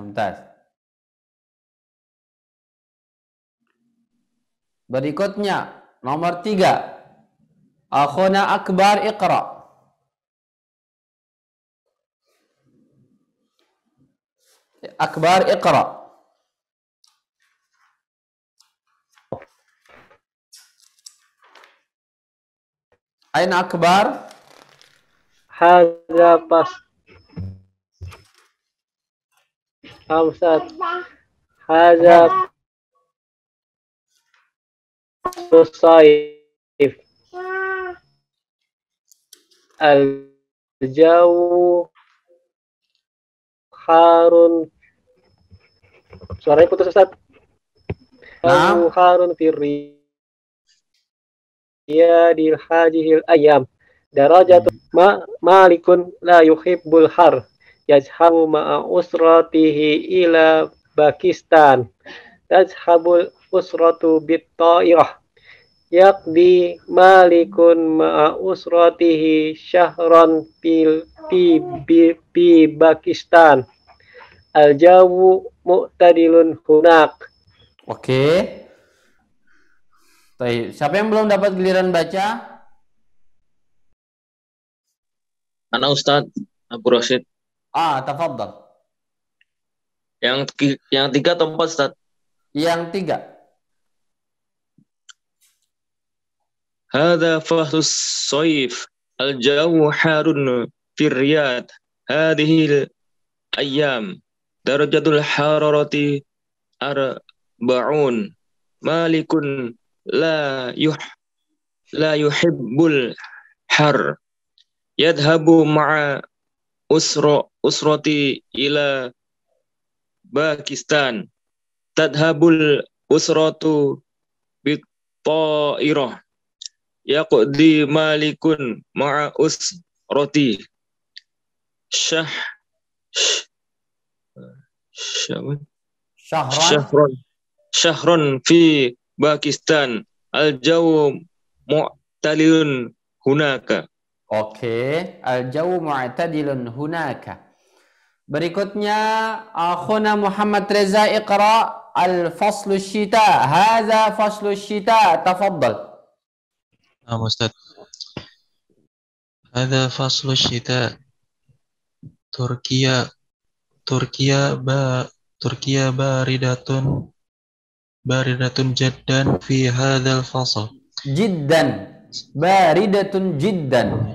Berikutnya nomor 3. Akhuna Akbar iqra. Akbar iqra. Aina Akbar? Hadza pas. Ustaz. Hadza Saif. Al-jawu harun. Suaranya putus Ustaz. yazhabu harun firriyadil hajihil ayam. Darajatu malikun la yuhibbul har. Yazhabu ma'a usratihi ila Pakistan. Tazhabul usratu bit-ta'irah. Yaqdi malikun ma'a usratihi syahran fi Pakistan. Al-jawu mu'tadilun hunak. Oke. Baik, siapa yang belum dapat giliran baca? Anak Ustadz Abu Rashid. Tafadhal. Yang 3 atau 4 Ustadz? Yang 3. Hadza fahlus sayf al-jawu harun fi Riyadh hadhihi al-ayyam darajatul hararati arba'un malikun la yuhibbul har yadhabu ma'a usrati ila Pakistan tadhabul usratu bit-ta'irah yaqdi malikun ma'a usrati syahran fi Pakistan al-jawu mu'tadilun hunaka. Oke, al-jawu mu'tadilun hunaka. Berikutnya akhuna Muhammad Reza iqra al-faslu syita. Hadza faslu syita. Tafadhal. Ustaz. Hadza faslu syita. Turkiya baridatun jiddan fi hadzal fasl. Jiddan. Baridatun jiddan.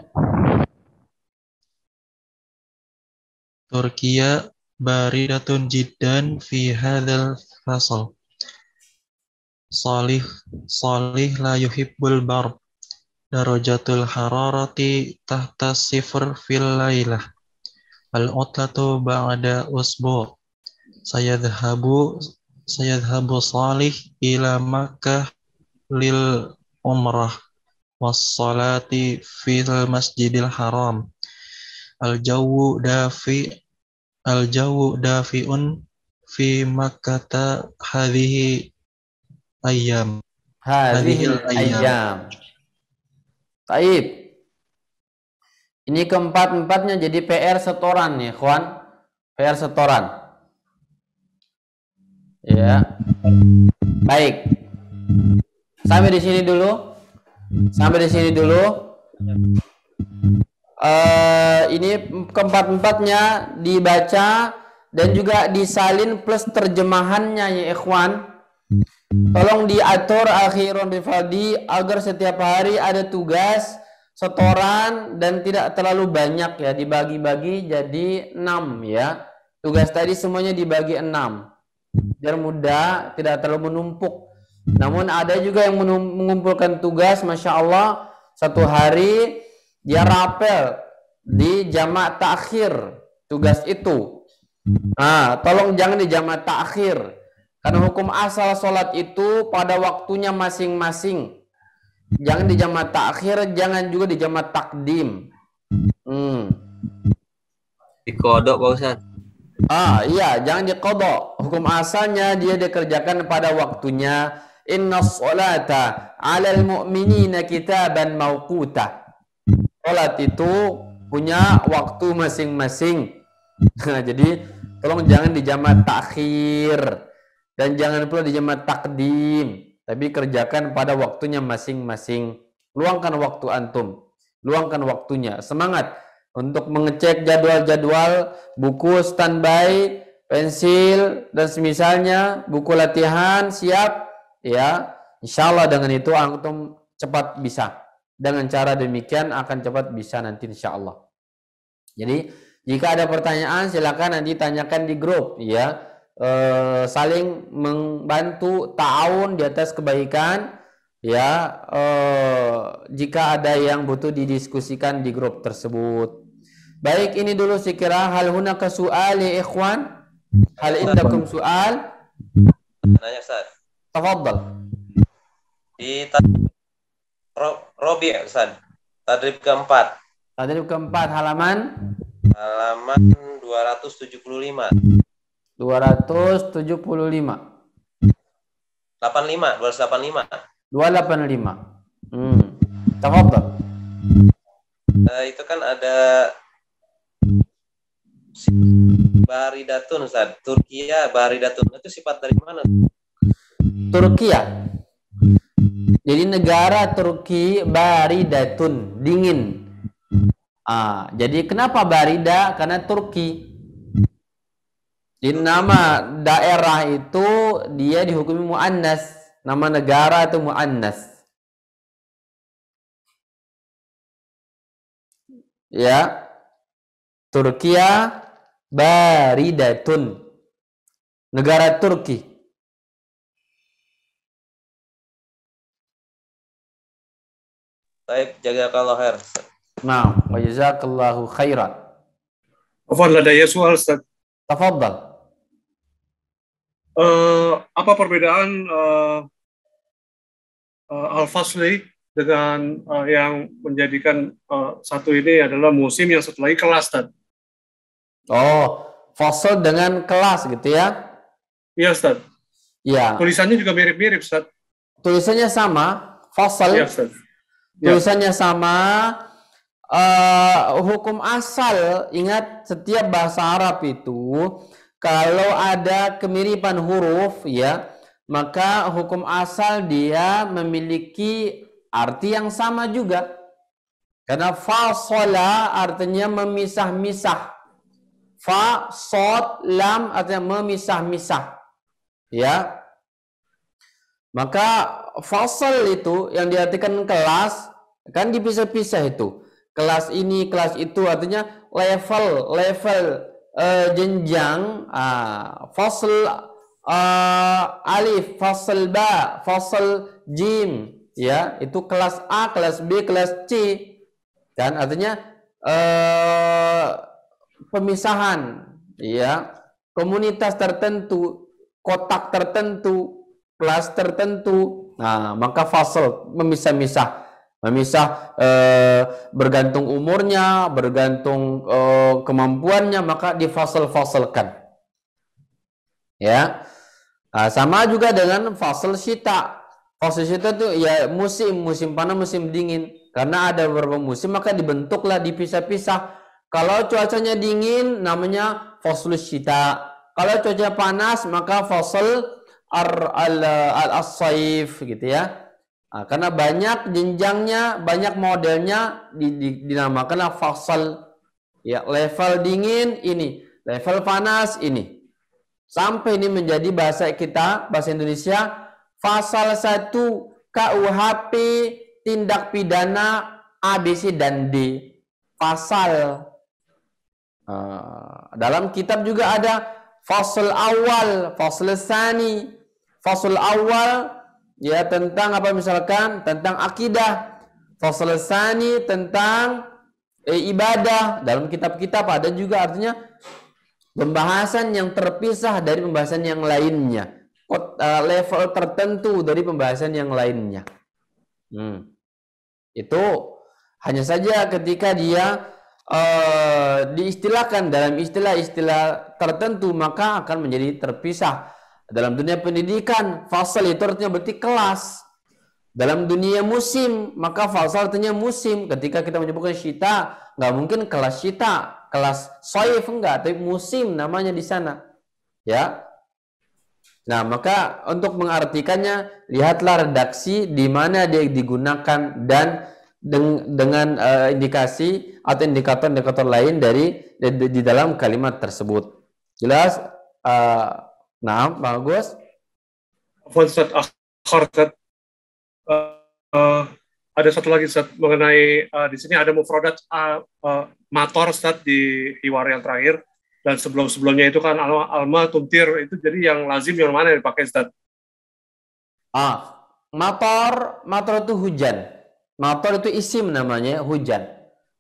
Turkiya baridatun jiddan fi hadzal fasl. Salih la yuhibbul bar. Darajatul hararati tahta sifr fil lailah. Al-utlatu ba'da usbu'. Sayadhabu Salih ila Makkah lil umrah was-salati fil masjidil haram. Al-jawu dafi'un fi Makkah hadhihi ayyam. Baik. Ini keempat-empatnya jadi PR setoran nih, kawan. PR setoran. Ya. Baik. Sampai di sini dulu. Ini keempat-empatnya dibaca dan juga disalin plus terjemahannya ya ikhwan. Tolong diatur akhiron bifaldi agar setiap hari ada tugas setoran dan tidak terlalu banyak ya, dibagi-bagi jadi 6 ya. Tugas tadi semuanya dibagi 6 biar mudah, tidak terlalu menumpuk. Namun ada juga yang mengumpulkan tugas, Masya Allah, satu hari dia rapel di jamak takhir tugas itu. Nah, tolong jangan di jamak takhir, karena hukum asal sholat itu pada waktunya masing-masing. Jangan di jamak takhir, jangan juga di jamak takdim. Dikodok Pak Ustaz. Iya, jangan dikodok. Hukum asalnya dia dikerjakan pada waktunya. Inna sholata 'alal mu'minina kitaban mawquta. Sholat itu punya waktu masing-masing. Nah, jadi tolong jangan di jamak takhir dan jangan pula di jamak takdim, tapi kerjakan pada waktunya masing-masing. Luangkan waktu antum, luangkan waktunya. Semangat untuk mengecek jadwal-jadwal, buku standby, pensil dan semisalnya, buku latihan siap ya. Insyaallah dengan itu antum cepat bisa. Dengan cara demikian akan cepat bisa nanti insyaallah. Jadi jika ada pertanyaan silakan nanti tanyakan di grup ya. Saling membantu ta'awun di atas kebaikan ya. Jika ada yang butuh didiskusikan di grup tersebut. Baik, ini dulu sekira. Hal hunaka su'al ya ikhwan? Hal indakum su'al? Tanya Ustaz. Tafadhal. Di Robi, Ustaz. Tadrib keempat. Tadrib keempat halaman 275. 275. 285. 285. Tafadhal. Itu kan ada Baridatun, Ustaz. Turkiya Baridatun. Itu sifat dari mana? Turkiya. Jadi negara Turki Baridatun, dingin. Jadi kenapa Barida? Karena Turki. Di nama daerah itu dia dihukumi muannas, nama negara itu muannas. Ya. Turkiya Baridatun. Negara Turki. Baik, jazakallahu khair. Nah, wa jazakallahu khairan. Afwan, ladaya soal, Ustaz. Tafadhal. Apa perbedaan al-fasli dengan yang menjadikan satu ini adalah musim, yang satu lagi kelas, Ustaz? Oh, fasl dengan kelas gitu ya? Iya, Ustaz. Iya. Tulisannya juga mirip-mirip, Ustaz. Tulisannya sama, fasl. Iya, Ustaz. Tulisannya sama, hukum asal, ingat setiap bahasa Arab itu kalau ada kemiripan huruf ya, maka hukum asal dia memiliki arti yang sama juga. Karena fasola artinya memisah-misah. Fa, sod, lam artinya memisah-misah. Ya. Maka fasal itu yang diartikan kelas kan dipisah-pisah itu. Kelas ini, kelas itu artinya level jenjang. Fasal alif, fasal ba, fasal jim, ya itu kelas A, kelas B, kelas C, kan artinya pemisahan, ya komunitas tertentu, kotak tertentu, kelas tertentu. Nah, maka fasal memisah-misah. Memisah bergantung umurnya, bergantung kemampuannya, maka difasal-fasalkan. Ya. Nah, sama juga dengan fasal syita. Fasal syita itu ya musim panas, musim dingin. Karena ada beberapa musim, maka dibentuklah, dipisah-pisah. Kalau cuacanya dingin namanya fasal syita. Kalau cuaca panas maka fasal al-saif gitu ya. Nah, karena banyak jenjangnya, banyak modelnya dinamakanlah fasal. Ya, level dingin ini, level panas ini. Sampai ini menjadi bahasa kita, bahasa Indonesia, pasal 1 KUHP tindak pidana A, B, C, dan D. Pasal. Dalam kitab juga ada fasal awal, fasal tsani. Fasal awal ya tentang apa, misalkan tentang akidah. Fasal tsani tentang ibadah. Dalam kitab-kitab ada juga artinya pembahasan yang terpisah dari pembahasan yang lainnya. Level tertentu dari pembahasan yang lainnya. Itu hanya saja ketika dia diistilahkan dalam istilah-istilah tertentu, maka akan menjadi terpisah. Dalam dunia pendidikan, fasal itu artinya berarti kelas. Dalam dunia musim, maka fasal artinya musim. Ketika kita menyebutkan syita, nggak mungkin kelas syita, kelas soif, enggak, tapi musim namanya di sana. Ya. Nah, maka untuk mengartikannya, lihatlah redaksi di mana dia digunakan dan dengan indikasi atau indikator-indikator lain di dalam kalimat tersebut. Jelas? Nah, bagus. Ada satu lagi, Ustaz, mengenai di sini ada mufradat mator, Ustaz, di hiwar yang terakhir, dan sebelum-sebelumnya itu kan alma tumtir, itu jadi yang lazim yang mana yang dipakai, Ustaz? Mator itu hujan. Mator itu isim namanya, hujan.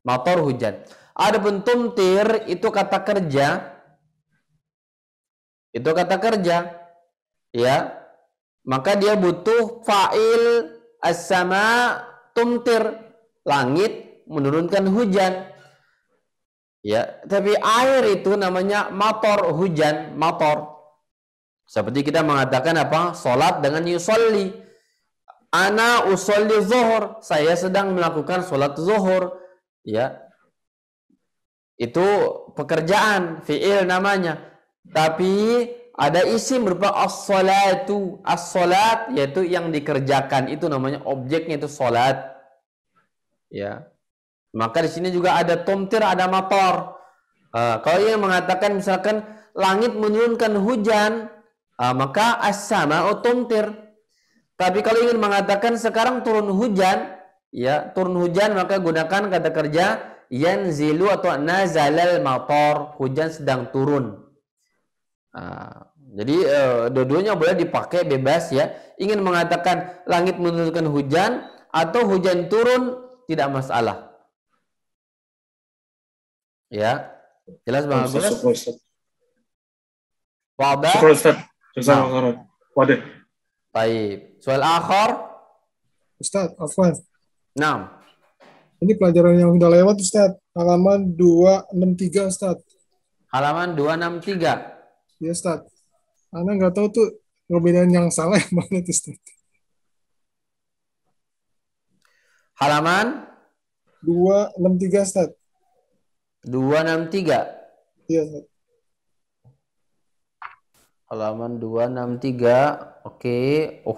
Mator hujan. Adapun tumtir itu kata kerja. Itu kata kerja. Ya. maka dia butuh fa'il as-sama tumtir, langit menurunkan hujan. Ya, tapi air itu namanya mator, hujan, mator. Seperti kita mengatakan apa? Salat dengan yusolli. Ana usolli zuhur, saya sedang melakukan salat zuhur. Ya. Itu pekerjaan, fi'il namanya. Tapi ada isim berupa as-salatu. As-salat yaitu yang dikerjakan, itu namanya objeknya itu salat. Ya. Maka di sini juga ada tumtir, ada mator. Kalau yang mengatakan misalkan langit menurunkan hujan, maka as-sama'u tumtir. Tapi kalau ingin mengatakan sekarang turun hujan, ya turun hujan, maka gunakan kata kerja yanzilu atau nazalal mator, hujan sedang turun. Jadi dua-duanya boleh dipakai bebas ya. Ingin mengatakan langit menurunkan hujan atau hujan turun tidak masalah. Ya, jelas Bang Agus? Wadah? Syukur Ustaz. Jazakallahu khairan. Baik. Soal akhir? Ustaz, afwan. Nah. Ini pelajaran yang udah lewat Ustaz. Halaman 263 Ustaz. Halaman 263. Iya Ustaz. Ana nggak tahu tuh ngebedain yang salah yang mana tuh Ustaz. Halaman 263 Ustaz. 263. Iya Ustaz. Halaman 263. Oke. Oh.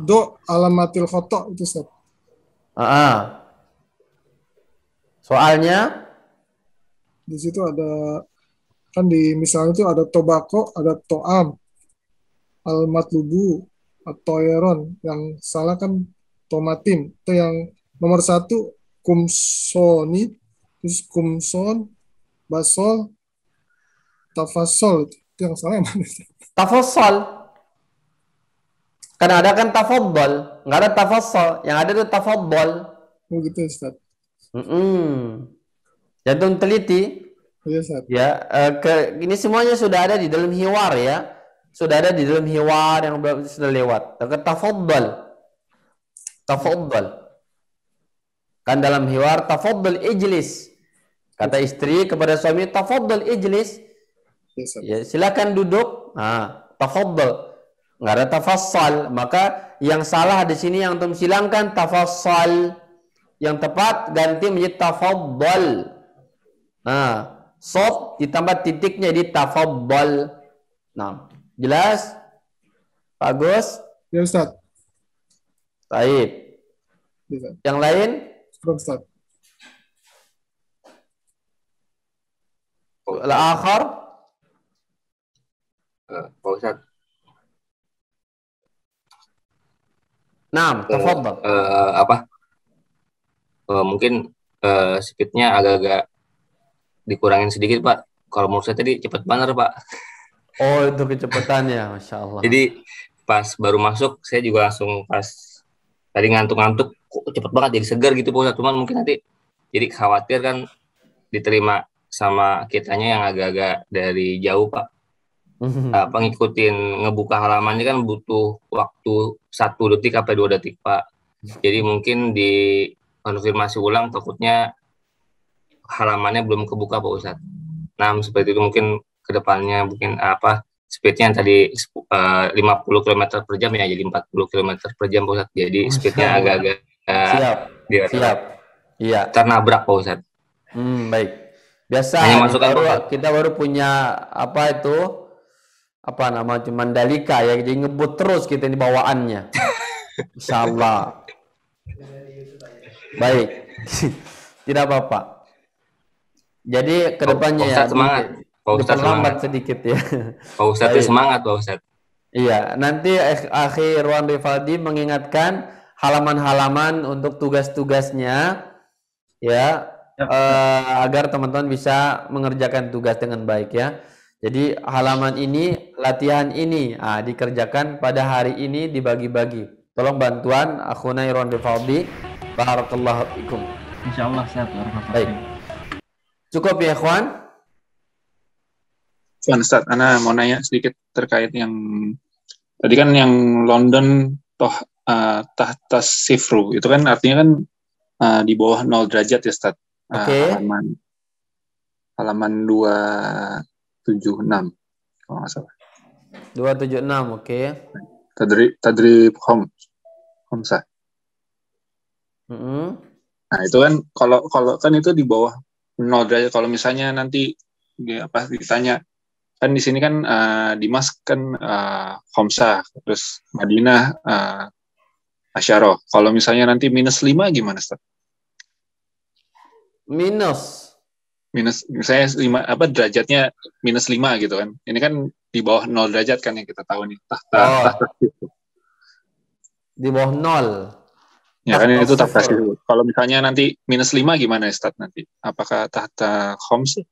Do alamatil khoto itu Ustaz. Soalnya di situ ada kan di misalnya itu ada tobako, ada to'am, al-matlubu, at-toyeron. Yang salah kan tomatim. Itu yang nomor 1 kumsoni, terus kumson, basol, tafasol. Itu yang salah yang mana? Tafasol. Kan ada kan tafaddal, nggak ada tafasol. Yang ada itu tafaddal. Oh gitu Ustaz. Jantung teliti. Iya, Ustaz. Ya, ini semuanya sudah ada di dalam hiwar ya. Sudah ada di dalam hiwar yang sudah lewat. Tafaddal. Tafaddal. Kan dalam hiwar tafaddal ijlis. Kata istri kepada suami, tafaddal ijlis. Ya, silakan duduk. Tafaddal. Enggak ada tafassal. Maka yang salah di sini yang antum silangkan tafassal. Yang tepat ganti menjadi tafaddal. Sod ditambah titiknya di tafaddal. Nah, jelas? Bagus? Ya, Ustaz. Baik. Ya, yang lain? Ustaz. Al-akhar? Pak Ustaz. Naam, tafaddal. Mungkin speednya agak-agak dikurangin sedikit Pak. Kalau menurut saya tadi cepat banget Pak. Oh itu kecepatannya, Masya Allah. Jadi pas baru masuk saya juga langsung pas tadi ngantuk-ngantuk, kok cepet banget jadi segar gitu Pak Ustaz. Cuman mungkin nanti jadi khawatir kan diterima sama kitanya yang agak-agak dari jauh Pak. Ngikutin ngebuka halamannya kan butuh waktu 1 detik sampai 2 detik Pak. Jadi mungkin di konfirmasi ulang takutnya halamannya belum kebuka Pak Ustadz. Nah seperti itu mungkin kedepannya mungkin speednya yang tadi 50 km per jam ya jadi 40 km per jam Pak Ustadz. Jadi speednya agak-agak siap. Iya. Ternabrak Pak Ustadz. Baik. Biasa kita baru punya Mandalika ya, jadi ngebut terus kita di bawaannya. Insyaallah. Baik. Tidak apa-apa. Jadi kedepannya ya Pak Ustadz lambat sedikit ya. Pak Ustadz semangat Pak Ustadz. Iya, nanti Akhi Irwan Rifaldi mengingatkan halaman-halaman untuk tugas-tugasnya ya, agar teman-teman bisa mengerjakan tugas dengan baik ya. Jadi halaman ini, latihan ini dikerjakan pada hari ini, dibagi-bagi. Tolong bantuan akhuna Irwan Rifaldi. Barakallahu fikum. Insyaallah sehat. Baik. Cukup ya, ikhwan? Ustaz, Ana mau nanya sedikit terkait yang Tadi kan yang London tahta sifru itu kan artinya kan di bawah 0 derajat ya, Ustaz. Halaman 276 kalau nggak salah. 276, oke. Tadrib Khamsah. Nah, itu kan kalau kan itu di bawah 0 derajat. Kalau misalnya nanti ditanya kan di sini kan Dimas kan Khamsah, terus Madinah Asyarah. Kalau misalnya nanti -5 gimana, Ustaz? Minus misalnya 5 derajatnya -5 gitu kan. Ini kan di bawah 0 derajat kan yang kita tahu nih. Tahta di bawah 0. Ya kan itu tahta sifru. Kalau misalnya nanti -5 gimana, Ustaz, nanti? Apakah tahta khamsah?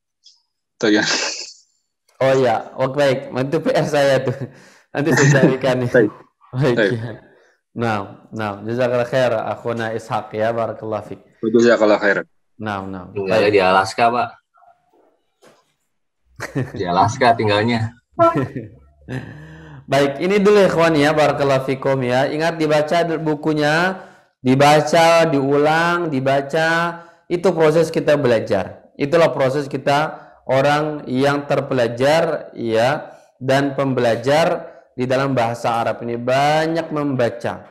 Atau ya? Oh ya, oke, baik. Itu PR saya tuh. Nanti saya carikan nih. Baik. Ya. Nah, jazakallah khair akhuna Ishaq ya, barakallahu fik. Jazakallah khair. Nah. Tinggalnya di Alaska, Pak. Di Alaska tinggalnya. Baik, ini dulu ya ikhwan ya, barakallahu fikum ya. Ingat dibaca bukunya, dibaca, diulang, dibaca. Itu proses kita belajar. Itulah proses kita orang yang terpelajar ya, dan pembelajar di dalam bahasa Arab ini banyak membaca.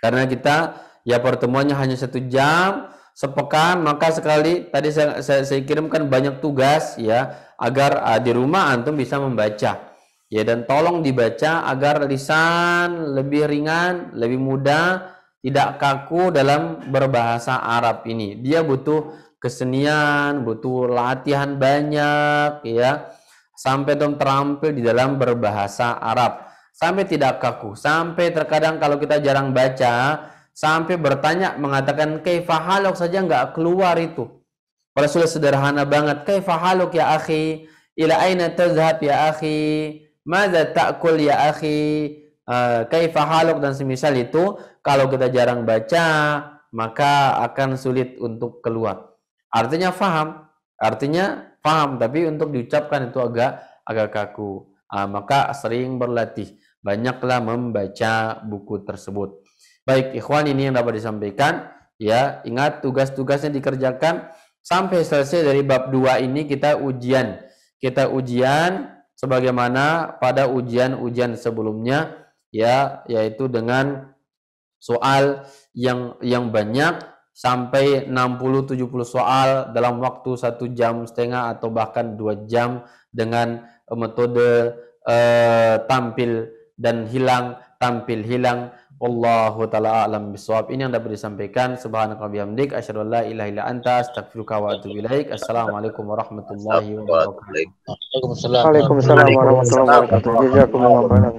Karena kita ya pertemuannya hanya 1 jam, sepekan, maka sekali tadi saya kirimkan banyak tugas ya, agar di rumah antum bisa membaca ya, dan tolong dibaca agar lisan lebih ringan, lebih mudah, tidak kaku dalam berbahasa Arab ini. Dia butuh kesenian, butuh latihan banyak ya, sampai terampil di dalam berbahasa Arab, sampai tidak kaku, sampai terkadang kalau kita jarang baca, sampai bertanya mengatakan kaifa haluk saja nggak keluar itu. Padahal sudah sederhana banget. Kaifa haluk ya akhi, ila aina tazhab ya akhi, madza ta'kul ya akhi, kaifa haluk dan semisal itu. Kalau kita jarang baca, maka akan sulit untuk keluar. Artinya faham, tapi untuk diucapkan itu agak kaku. Maka sering berlatih, banyaklah membaca buku tersebut. Baik, ikhwan, ini yang dapat disampaikan ya. Ingat tugas-tugasnya dikerjakan sampai selesai dari bab 2 ini. Kita ujian sebagaimana pada ujian sebelumnya ya, yaitu dengan soal yang banyak sampai 60-70 soal dalam waktu 1,5 jam atau bahkan 2 jam dengan metode tampil dan hilang, tampil hilang. Wallahu ta'ala a'lam bishawab. Ini yang dapat disampaikan. Subhanaka bihamdik asyhadu an la ilaha illa anta astaghfiruka wa atubu ilaik. Assalamualaikum warahmatullahi wabarakatuh. Waalaikumsalam warahmatullahi wabarakatuh. Jazakumullah khairan.